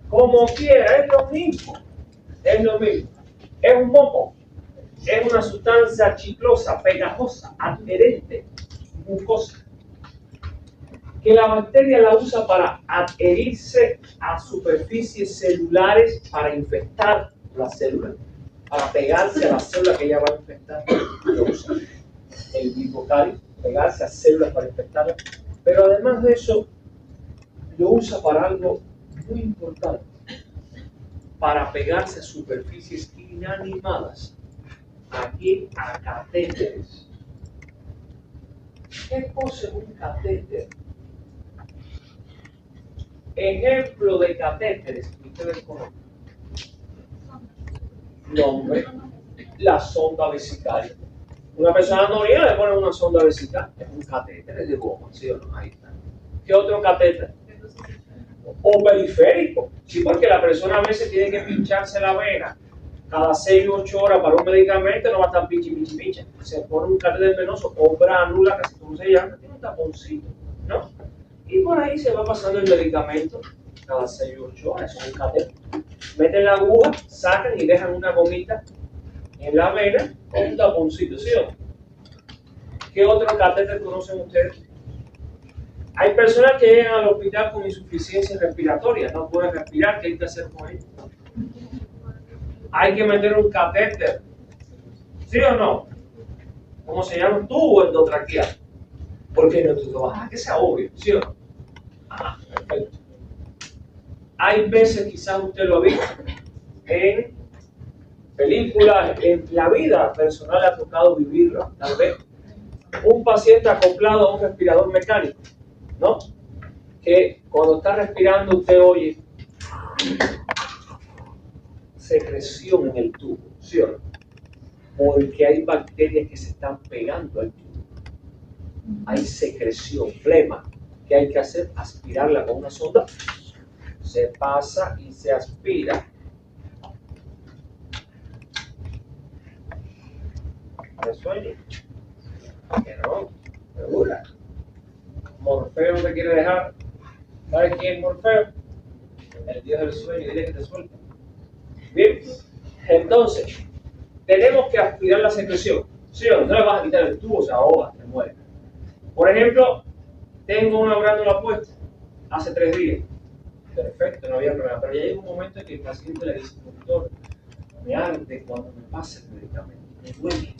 Como quiera, es lo mismo. Es lo mismo. Es un moco. Es una sustancia chiclosa, pegajosa, adherente, mucosa, que la bacteria la usa para adherirse a superficies celulares para infectar las células, para pegarse a la célula que ella va a infectar. Lo usa el glicocáliz, pegarse a células para infectarlas, pero además de eso, lo usa para algo muy importante, para pegarse a superficies inanimadas. Aquí a catéteres. ¿Qué cosa es un catéter? Ejemplo de catéteres que ustedes conocen. Nombre, la sonda vesicaria. Una persona no orina, le ponen una sonda vesical, es un catéter, es de goma, ¿sí o no? Ahí está. ¿Qué otro catéter? O periférico, sí, porque la persona a veces tiene que pincharse la vena cada 6 u 8 horas para un medicamento, no va a estar pinche. Se pone un catéter venoso o bránula, casi como se llama, tiene un taponcito, ¿no? Y por ahí se va pasando el medicamento cada 6 u 8 horas, es un catéter. Meten la aguja, sacan y dejan una gomita en la vena con un taponcito, ¿sí o no? ¿Qué otro catéter conocen ustedes? Hay personas que llegan al hospital con insuficiencia respiratoria, no pueden respirar, ¿qué hay que hacer con ellos? Hay que meter un catéter, ¿sí o no? ¿Cómo se llama? Tubo endotraqueal. ¿Por qué no tú vas a que sea obvio, ¿sí o no? Ah, perfecto. Hay veces, quizás usted lo ha visto, en películas, en la vida personal le ha tocado vivirlo, tal vez. Un paciente acoplado a un respirador mecánico, ¿no? Que cuando está respirando usted oye secreción en el tubo, ¿sí o no? Porque hay bacterias que se están pegando al tubo. Hay secreción, flema. ¿Qué hay que hacer? Aspirarla con una sonda. Se pasa y se aspira. ¿Me sueño? Que no, segura. Morfeo te quiere dejar. ¿Sabes quién es Morfeo? El dios del sueño, dile que te suelte. Bien, entonces, tenemos que aspirar la secreción. ¿Sí o no? No le vas a quitar el tubo, se ahoga, se muere. Por ejemplo, tengo una glándula puesta hace 3 días. Perfecto, no había problema. Pero ya llega un momento en que el paciente le dice, doctor, me arde cuando me pasa el medicamento, me duele.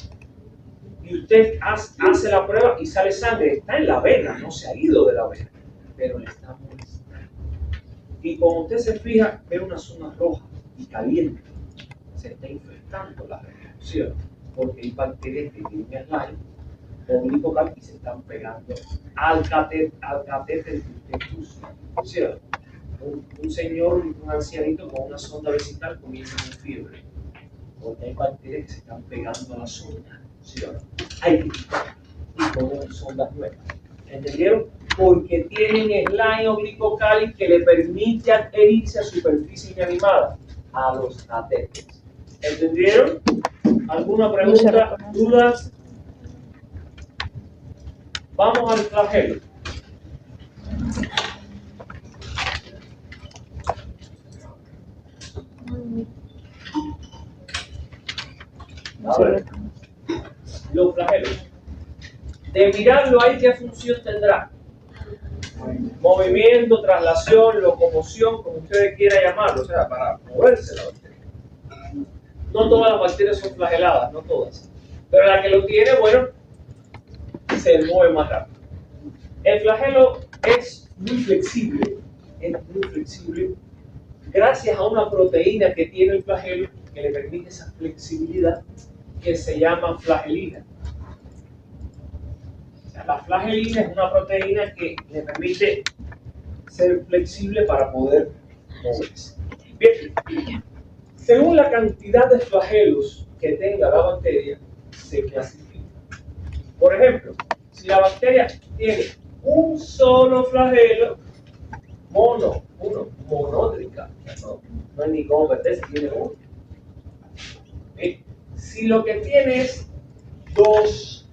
Y usted hace la prueba y sale sangre, está en la vena, no se ha ido de la vena, pero le está molestando. Y cuando usted se fija, ve una zona roja y caliente, se está infectando la vena, ¿sí o no? Porque hay bacterias que tienen slime o glicocal y se están pegando al catéter que usted usa, ¿sí o no? Un señor, un ancianito con una sonda vesical comienza con fiebre, porque hay bacterias que se están pegando a la sonda, ¿sí o no? Hay que quitar y poner sondas nuevas. ¿Entendieron? Porque tienen slime o glicocáliz que le permite adherirse a superficie inanimada, a los catéteres. ¿Entendieron? ¿Alguna pregunta? ¿Dudas? Vamos al flagelo. A ver, los flagelos. De mirarlo ahí, ¿qué función tendrá? Movimiento, traslación, locomoción, como ustedes quieran llamarlo, o sea, para moverse la bacteria. No todas las bacterias son flageladas, no todas. Pero la que lo tiene, bueno, se mueve más rápido. El flagelo es muy flexible, gracias a una proteína que tiene el flagelo que le permite esa flexibilidad que se llama flagelina. O sea, la flagelina es una proteína que le permite ser flexible para poder moverse. Bien, según la cantidad de flagelos que tenga la bacteria, se clasifica. Por ejemplo, si la bacteria tiene un solo flagelo, monótrica, no hay ni cómo perderse, tiene uno. Si lo que tiene es 2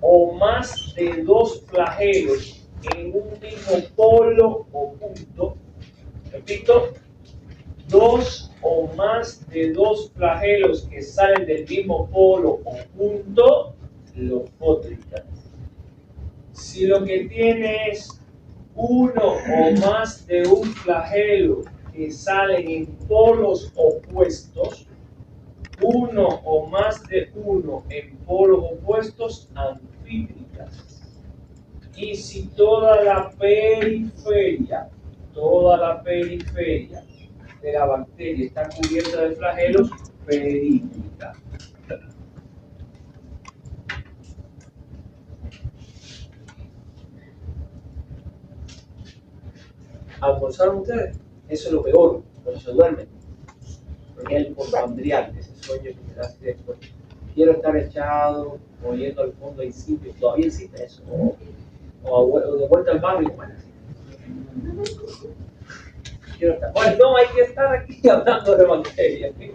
o más de 2 flagelos en un mismo polo o punto, repito, 2 o más de 2 flagelos que salen del mismo polo o punto, lofótrica. Si lo que tiene es 1 o más de un flagelo que salen en polos opuestos, 1 o más de 1 en polos opuestos, anfítricas. Y si toda la periferia de la bacteria está cubierta de flagelos, perítrica. ¿Almorzaron ustedes? Eso es lo peor, cuando se duermen. Porque es el postprandial, ese sueño que te da así después. quiero estar echado, o yendo al fondo del sitio, todavía existe eso, o de vuelta al barrio, bueno, quiero estar. Bueno, no, hay que estar aquí hablando de materia. ¿Sí?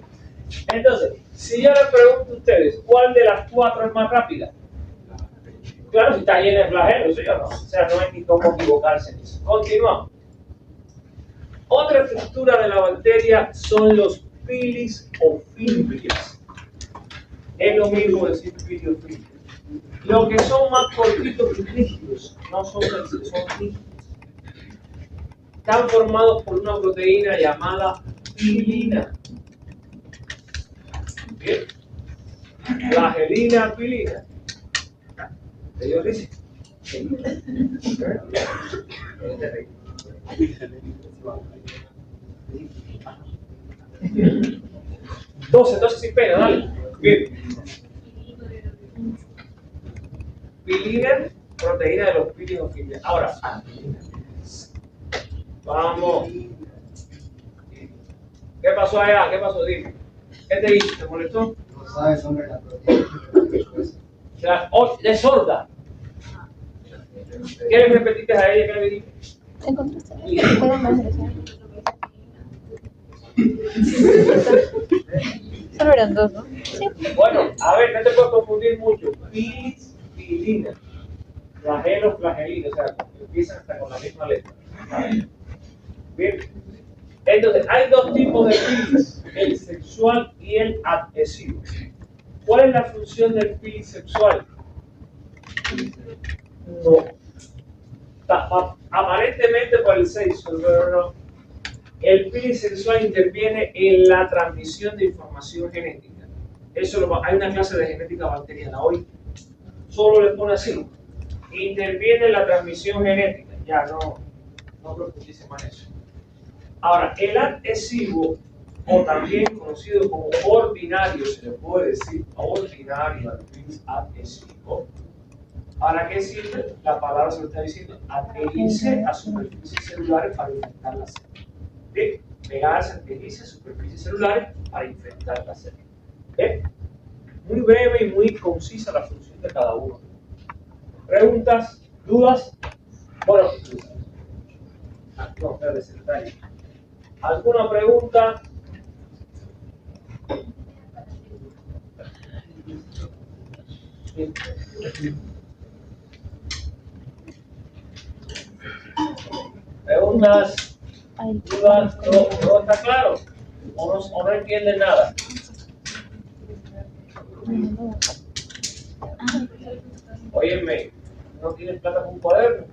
Entonces, si yo les pregunto a ustedes, ¿cuál de las cuatro es más rápida? Claro, si está llena de flagelos, ¿sí o no? O sea, no hay ni cómo equivocarse en eso. Continuamos. Otra estructura de la bacteria son los pilis o fimbrios. Es lo mismo decir pili o fimbrios. Los que son más cortitos y rígidos, no son sencillos, son rígidos. Están formados por una proteína llamada pilina. Bien. Flagelina, pilina. ¿Te dio risa? Entonces sin pena, dale. Bien. Pilina, proteína de los pilis o fibras. Ahora, vamos. ¿Qué pasó allá? ¿Qué pasó? Dime. ¿Qué te hizo? ¿Te molestó? No sabes sobre la proteína. O sea, es sorda. ¿Qué le repetiste a ella? ¿Qué le dijiste? ¿Encontraste? Pueden más ingresar. Solo eran dos, ¿no? Sí. Bueno, a ver, no te puedes confundir mucho. Pilis, pilina. Flagelo, flagelina. O sea, empiezan hasta con la misma letra. Bien. Entonces, hay dos tipos de pilis, el sexual y el adhesivo. ¿Cuál es la función del pili sexual? No. Aparentemente por el sexo, pero no. El pili sexual interviene en la transmisión de información genética. Hay una clase de genética bacteriana hoy. Solo le pone así. Interviene en la transmisión genética. Ya no profundice más eso. Ahora, el adhesivo, o también conocido como ordinario, se le puede decir ordinario al pili adhesivo. ¿Para qué sirve? La palabra se lo está diciendo, adherirse a superficies celulares para infectar la célula. ¿Sí? Pegarse, adherirse a superficies celulares para infectar la célula. ¿Sí? Muy breve y muy concisa la función de cada uno. ¿Preguntas? ¿Dudas? Bueno, no, espérate, secretario. ¿Alguna pregunta? Sí. ¿Preguntas? ¿Dudas? ¿No está claro? ¿O no entienden nada? Óyeme, ¿no tienes plata con un cuaderno?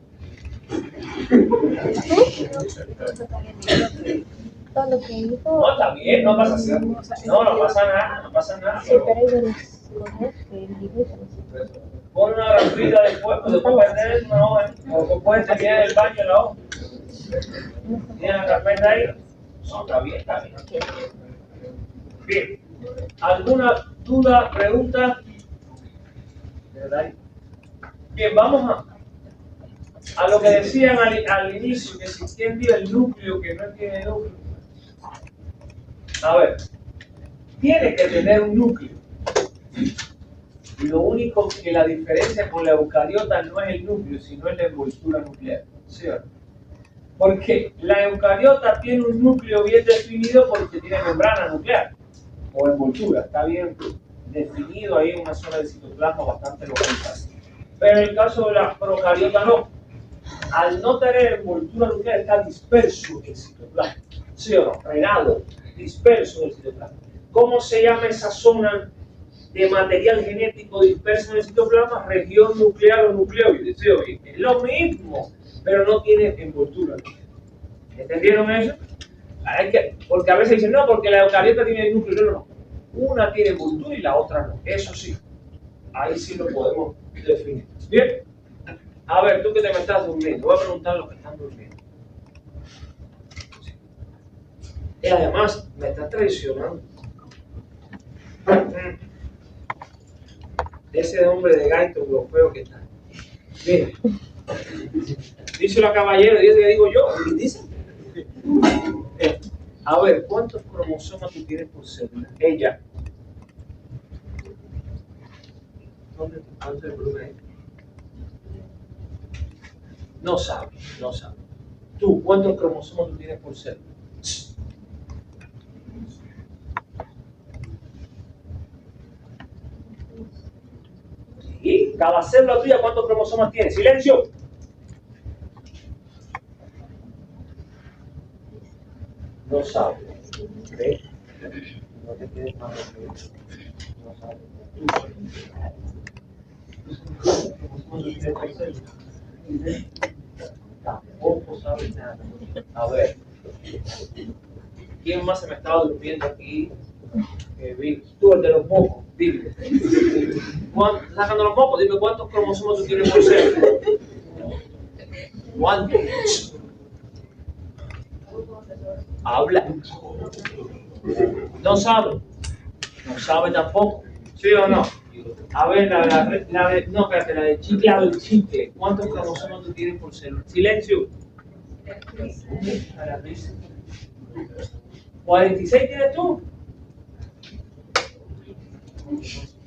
Todo lo que dijo. No, está bien, no pasa nada. No pasa nada, no pasa nada. Sí, pero hay varias cosas que él dijo. Pon una grafita después, pues después perder una hoja. O puedes terminar el baño en la hoja. ¿Tienes la carpeta ahí? No, está bien, está bien. Bien. ¿Alguna duda, pregunta? Bien, vamos a lo que decían al inicio, que si quién tiene el núcleo, que no tiene núcleo. A ver, tiene que tener un núcleo. Lo único que la diferencia con la eucariota no es el núcleo, sino es la envoltura nuclear. ¿Sí o no? Porque la eucariota tiene un núcleo bien definido porque tiene membrana nuclear o envoltura, está bien definido ahí en una zona del citoplasma bastante localizada. Pero en el caso de la procariota no. Al no tener envoltura nuclear está disperso en el citoplasma. ¿Sí o no? Regado, disperso en el citoplasma. ¿Cómo se llama esa zona de material genético disperso en el citoplasma? Región nuclear o nucleoide. ¿Sí o no? Es lo mismo, pero no tiene envoltura nuclear. ¿Entendieron eso? Porque a veces dicen, no, porque la eucariota tiene el núcleo. No. Una tiene envoltura y la otra no. Eso sí. Ahí sí lo podemos definir. Bien. A ver, tú que te me estás durmiendo. Voy a preguntar a los que están durmiendo. Y además, me estás traicionando. Ese hombre de gaito, lo feo que está. Mira. Dice la caballero, dice que digo yo. Dice. A ver, ¿cuántos cromosomas tú tienes por célula? Ella. ¿Dónde antes el volumen? No sabe, no sabe. Tú, ¿cuántos cromosomas tú tienes por célula? Y cada célula tuya, ¿cuántos cromosomas tiene? ¡Silencio! No sabe. ¿Ve? No te quedes más de eso. No sabe. Tampoco sabe nada. A ver. ¿Quién más se me estaba durmiendo aquí? Tú, el de los mocos, dime. Sacando los mocos, dime cuántos cromosomas tú tienes por célula. ¿Cuántos? Habla. No sabe. No sabe tampoco. ¿Sí o no? A ver, no, espérate, la de chicle a del chicle. ¿Cuántos cromosomas tú tienes por célula? Silencio. 46 tienes tú.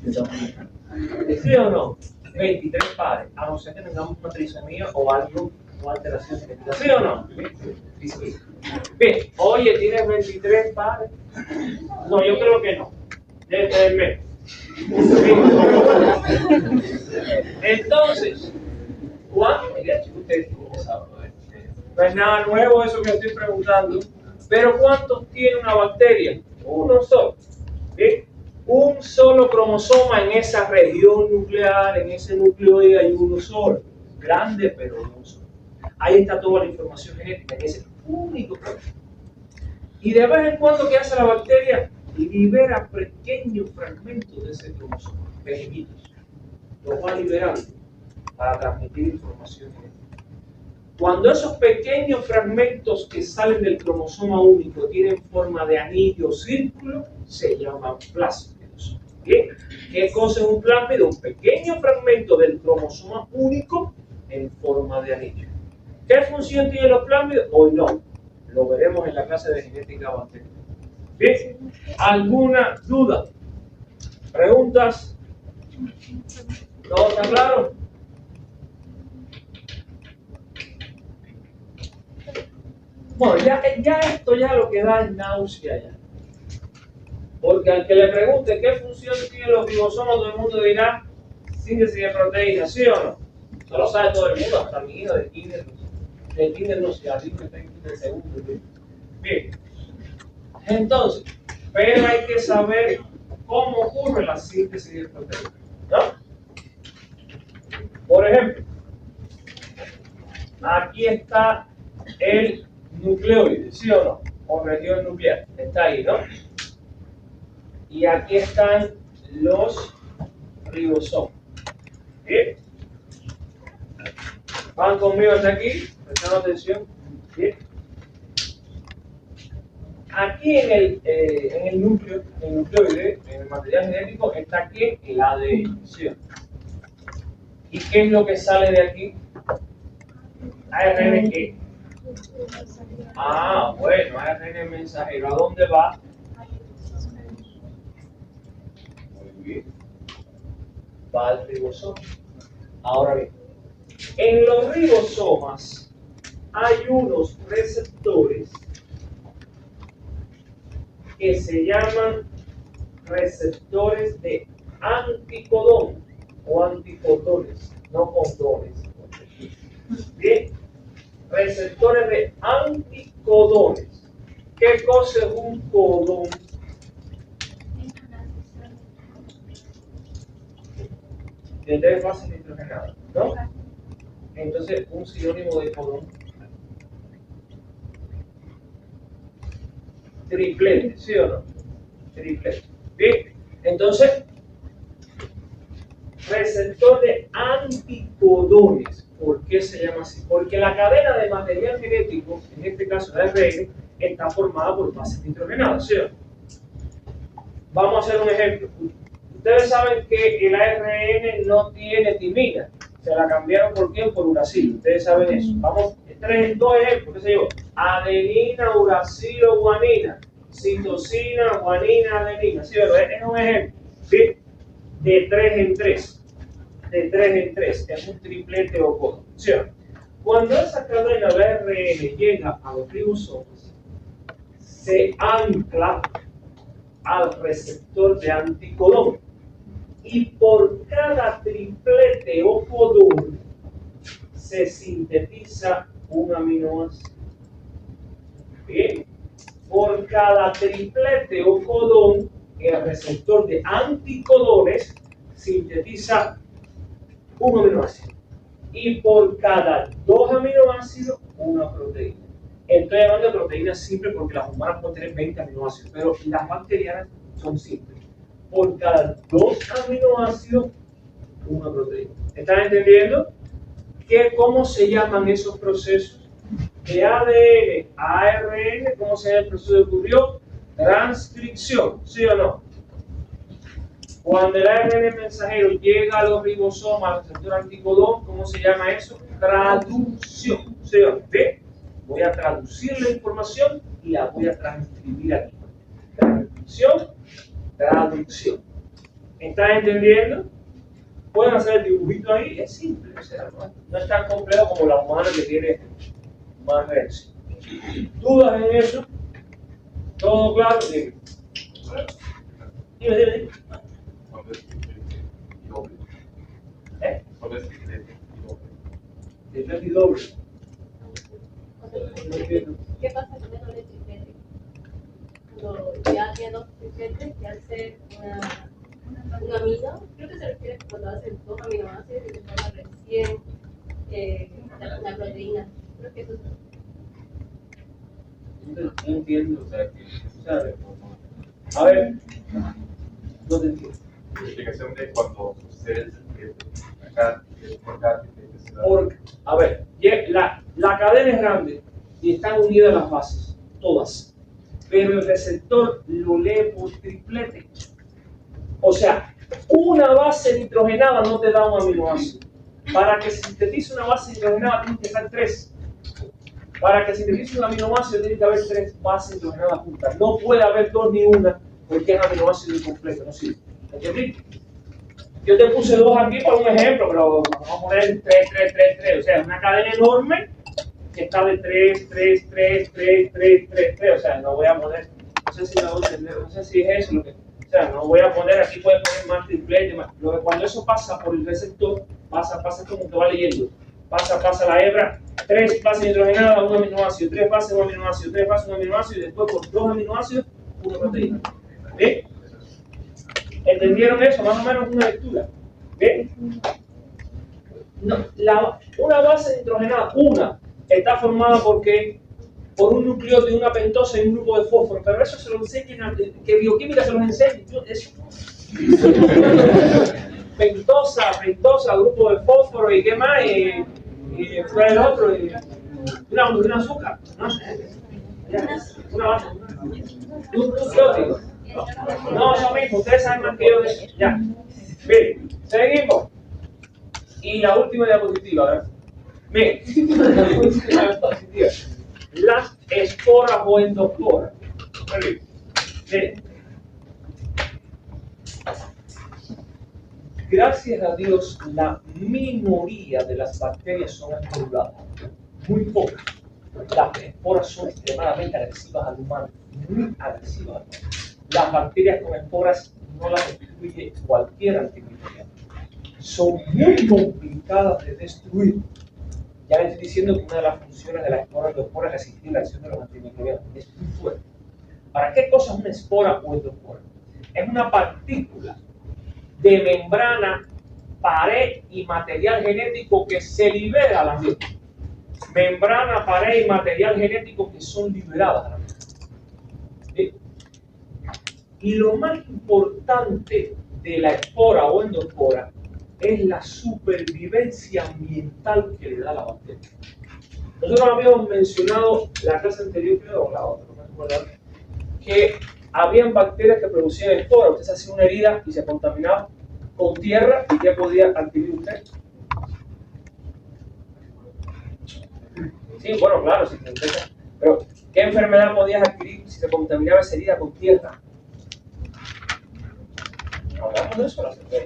¿Sí o no? 23 pares, a no ser que tengamos una trisomía o algo, o alteración genética. ¿Sí o no? Sí. Bien, oye, ¿tienes 23 pares? No, yo creo que no. Desde el mes. Entonces, ¿cuánto? Mira, ustedes saben, no es nada nuevo eso que estoy preguntando, pero ¿cuántos tiene una bacteria? Uno solo. ¿Bien? Un solo cromosoma en esa región nuclear, en ese nucleoide hay uno solo. Grande, pero uno solo. Ahí está toda la información genética, en ese único cromosoma. Y de vez en cuando, ¿qué hace la bacteria? Libera pequeños fragmentos de ese cromosoma, pequeñitos. Los va liberando para transmitir información genética. Cuando esos pequeños fragmentos que salen del cromosoma único tienen forma de anillo o círculo, se llaman plásmidos. ¿Qué cosa es un plásmido? Un pequeño fragmento del cromosoma único en forma de anillo. ¿Qué función tienen los plásmidos? Hoy no. Lo veremos en la clase de genética bacteriana. ¿Bien? ¿Alguna duda? ¿Preguntas? ¿Todo está claro? Bueno, ya esto ya lo que da es náusea ya. Porque al que le pregunte qué función tienen los ribosomas, todo el mundo dirá síntesis de proteínas, ¿sí o no? Eso lo sabe todo el mundo, hasta mi hija de kinder no se arriba, está en kinder segundo. Bien. Entonces, pero hay que saber cómo ocurre la síntesis de proteínas, ¿no? Por ejemplo, aquí está el nucleoide, ¿sí o no? O región nuclear, está ahí, ¿no? Y aquí están los ribosomas. ¿Bien? ¿Van conmigo hasta aquí? Prestando atención. ¿Bien? Aquí en el núcleo, en el nucleoide, en el material genético, está aquí el ADN, ¿sí o no? ¿Y qué es lo que sale de aquí? ¿ARN qué? Ah, bueno, ARN mensajero. ¿A dónde va? Muy bien. Va al ribosoma. Ahora bien, en los ribosomas hay unos receptores que se llaman receptores de anticodón o anticodones, no condones. Bien, receptores de anticodones. ¿Qué cosa es un codón? De tres bases nitrogenadas, ¿no? Entonces, un sinónimo de codón. Triplete, ¿sí o no? Triplete. Bien, entonces, receptor de anticodones. ¿Por qué se llama así? Porque la cadena de material genético, en este caso el ARN, está formada por bases nitrogenadas, ¿sí o no? Vamos a hacer un ejemplo. Ustedes saben que el ARN no tiene timina. Se la cambiaron por quién? Por uracilo. Ustedes saben eso. Vamos, dos ejemplos, qué sé yo. Adenina, uracilo, guanina. Citosina, guanina, adenina. ¿Sí? Es un ejemplo. ¿Sí? De 3 en 3. de 3 en 3, es un triplete o codón. ¿Sí? Cuando esa cadena de ARN llega a los ribosomas, se ancla al receptor de anticodón. Y por cada triplete o codón se sintetiza un aminoácido. Bien. Por cada triplete o codón, el receptor de anticodones sintetiza un aminoácido. Y por cada 2 aminoácidos, una proteína. Estoy hablando de proteínas simples porque las humanas pueden tener 20 aminoácidos, pero las bacterianas son simples. Por cada 2 aminoácidos, una proteína. ¿Están entendiendo? ¿Cómo se llaman esos procesos? De ADN a ARN, ¿cómo se llama el proceso que ocurrió? Transcripción, ¿sí o no? Cuando el ARN mensajero llega a los ribosomas, al receptor anticodón, ¿cómo se llama eso? Traducción, ¿sí o no? ¿Ve? Voy a traducir la información y la voy a transcribir aquí. Transcripción, traducción. ¿Están entendiendo? Pueden hacer el dibujito ahí, es simple, o sea, no es tan complejo como la humana que tiene más reacción. ¿Dudas en eso? ¿Todo claro? Dime. Dime. ¿Eh? Triplete y doble. No entiendo. ¿Qué pasa con el doble triplete? Cuando ya tiene 2 tripletes, que al ser un amino, creo que se refiere cuando hacen 2 aminoácidos y se forma recién la proteína. Creo que eso es. No entiendo, o sea, a ver, no te entiendo. La explicación de cuando sucede el triplete, acá, por cada triplete se da. A ver, la cadena es grande y están unidas las bases, todas, pero el receptor lo lee por triplete. O sea, una base nitrogenada no te da un aminoácido. Para que sintetice una base nitrogenada tiene que ser 3. Para que sintetice un aminoácido tiene que haber 3 bases nitrogenadas juntas. No puede haber 2 ni una porque es aminoácido incompleto, no sirve. ¿Entendí? Yo te puse 2 aquí por un ejemplo, pero vamos a poner 3, 3, 3, 3. O sea, es una cadena enorme que está de 3, 3, 3, 3, 3, 3, 3. O sea, no voy a poner, no sé si me voy a entender, no sé si es eso lo que. O sea, no voy a poner, aquí puede poner más triplete, más. Cuando eso pasa por el receptor, pasa como que va leyendo. Pasa la hebra, 3 bases nitrogenadas, 1 aminoácido, 3 bases, 1 aminoácido, 3 bases, 1 aminoácido, y después por 2 aminoácidos, 1 proteína. ¿Bien? ¿Entendieron eso? Más o menos una lectura. ¿Bien? No, una base nitrogenada, está formada por un nucleótido de una pentosa y un grupo de fósforo, pero eso se lo enseñan, que bioquímica se los enseña. Pentosa, grupo de fósforo y qué más, y fue el otro, y un azúcar, ¿no? Una base, un nucleótido. No, eso mismo, ustedes saben más que yo de eso. Ya. Bien, seguimos. Y la última diapositiva, ¿verdad? Bien, la última diapositiva. Las esporas o endosporas. Bien. Gracias a Dios, la minoría de las bacterias son esporuladas. Muy pocas. Las esporas son extremadamente agresivas al humano. Muy agresivas al humano. Las bacterias con esporas no las destruye cualquier antimicrobiano. Son muy complicadas de destruir. Ya les estoy diciendo que una de las funciones de las esporas es resistir la acción de los antimicrobianos. Es muy fuerte. ¿Para qué cosa es una espora o endospora? Es una partícula de membrana, pared y material genético que se libera al ambiente. Membrana, pared y material genético que son liberadas al ambiente. ¿Sí? Y lo más importante de la espora o endospora es la supervivencia ambiental que le da la bacteria. Nosotros habíamos mencionado la clase anterior, creo, o la otra, no me acuerdo, que habían bacterias que producían esporas. Usted se hacía una herida y se contaminaba con tierra y ya podía adquirir usted. Sí, bueno, claro, si te interesa. Pero, ¿qué enfermedad podías adquirir si se contaminaba esa herida con tierra? Hablamos de eso la semana.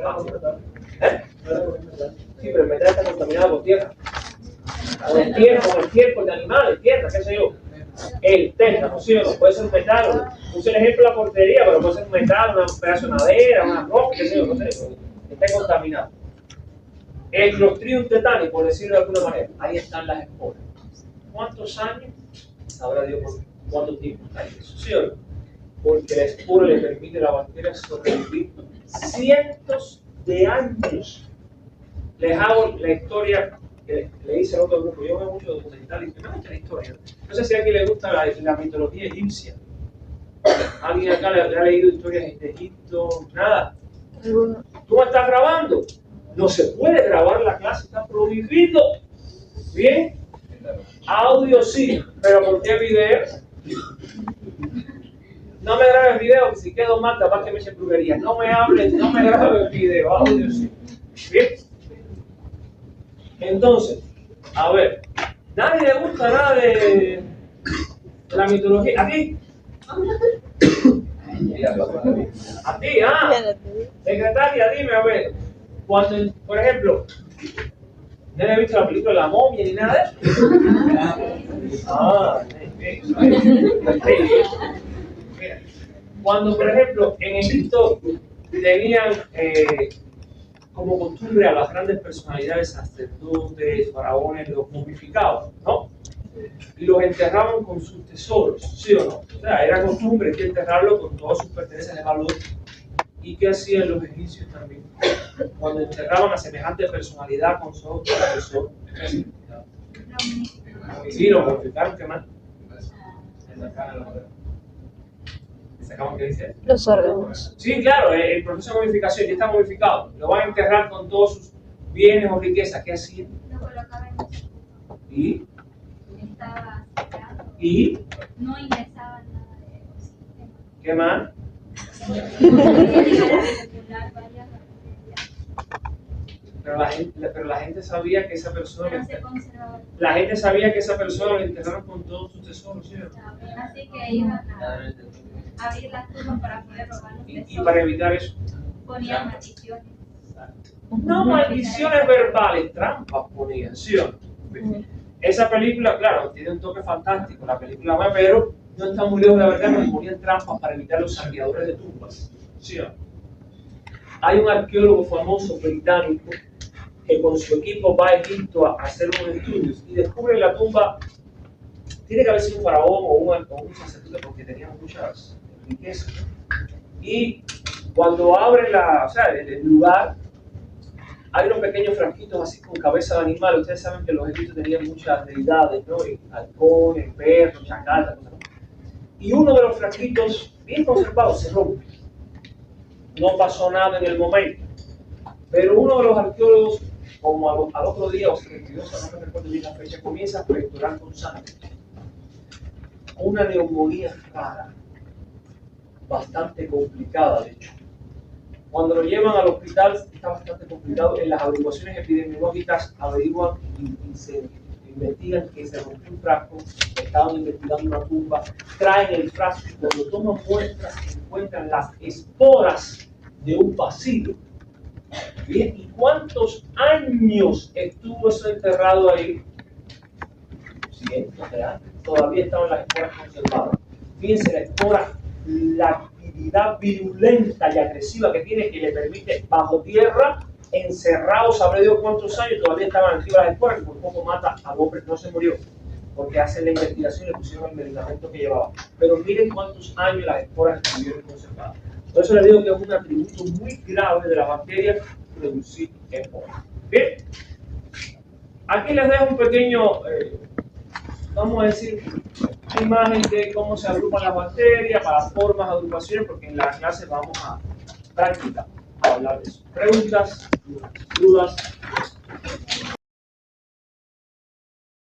Vamos. ¿Eh? Sí, pero el metal está contaminado con tierra. Con el tiempo de animales, tierra, qué sé yo. El tétano, ¿sí o no? Puede ser un metal. Puse el ejemplo de la portería, pero puede ser un metal, un pedazo de madera, una roca, qué sé yo, no sé. Está contaminado. El Clostridium tetani, por decirlo de alguna manera, ahí están las esporas. ¿Cuántos años? Sabrá Dios por cuánto tiempo está ahí eso, ¿sí o no? Porque la espora le permite a la bacteria sobrevivir cientos de años. Les hago la historia que le hice al otro grupo. Yo veo mucho documental y me gusta la historia. No sé si a alguien le gusta la mitología egipcia. ¿Alguien acá le ha leído historias de Egipto? Nada. ¿Tú me estás grabando? No se puede grabar la clase, está prohibido. ¿Bien? Audio sí, pero ¿por qué video? No me grabes video, que si quedo mal, capaz que me echen brujería. No me hables, no me grabes video, audio sí. ¿Bien? Entonces, a ver, ¿nadie le gusta nada de la mitología? ¿A ti? ¿A ti? Ah, secretaria, dime, a ver. Cuando, por ejemplo, no he visto la película de La Momia ni nada de eso. Ah, mira, cuando, por ejemplo, en Egipto tenían como costumbre a las grandes personalidades, sacerdotes, faraones, los momificaban, ¿no? Y los enterraban con sus tesoros, ¿sí o no? O sea, era costumbre que enterrarlo con todas sus pertenencias de valor. ¿Y qué hacían los egipcios también? Cuando enterraban a semejante personalidad con su tesoro. Sí, lo momificaron, ¿qué más? ¿Qué dice? Los órganos. Sí, claro, el proceso de momificación ya está momificado. Lo van a enterrar con todos sus bienes o riquezas. ¿Qué hacían? Lo colocaban en ¿Y? estaba cerrado. ¿Y? No ingresaban nada de oxígeno. ¿Qué más? Pero la gente sabía que esa persona Pero se conservaba. la gente sabía que esa persona lo enterraron con todos sus tesoros, ¿sí? Así que iban a abrir las tumbas para poder robar los Y tesoros. para evitar eso, Ponían maldiciones. no maldiciones verbales, trampas ponían, ¿sí o no? Esa película, claro, tiene un toque fantástico, la película va, pero no está muy lejos de la verdad, porque ponían trampas para evitar los saqueadores de tumbas, ¿sí o no? Hay un arqueólogo famoso británico que con su equipo va a Egipto a hacer unos estudios y descubre la tumba. Tiene que haber sido un faraón o un sacerdote porque tenía muchas riquezas. Y cuando abren el lugar, hay unos pequeños frasquitos así con cabeza de animal. Ustedes saben que los egipcios tenían muchas deidades, ¿no? Y halcones, perros, chacales, cosas. Y uno de los frasquitos, bien conservados, se rompe. No pasó nada en el momento. Pero uno de los arqueólogos, como al otro día, o 72, no me recuerdo bien la fecha, comienza a fracturar con sangre. Una neumonía rara, bastante complicada, de hecho. Cuando lo llevan al hospital, está bastante complicado. En las averiguaciones epidemiológicas averiguan y se investigan que se rompió un frasco, estaban investigando una tumba, traen el frasco y cuando toman muestras encuentran las esporas de un bacilo. Bien, ¿y cuántos años estuvo eso enterrado ahí? Cientos de años. Todavía estaban las esporas conservadas. Fíjense la espora, la actividad virulenta y agresiva que tiene, que le permite bajo tierra, encerrado, sabré Dios cuántos años, todavía estaban activas las esporas, que por poco mata al hombre, no se murió, porque hacen la investigación y le pusieron el medicamento que llevaba. Pero miren cuántos años las esporas estuvieron conservadas. Por eso les digo que es un atributo muy grave de la bacteria producir esporas. Bien, aquí les dejo un pequeño, vamos a decir, imagen de cómo se agrupan las bacterias, para formas de agrupaciones, porque en la clase vamos a practicar, a hablar de eso. Preguntas, dudas.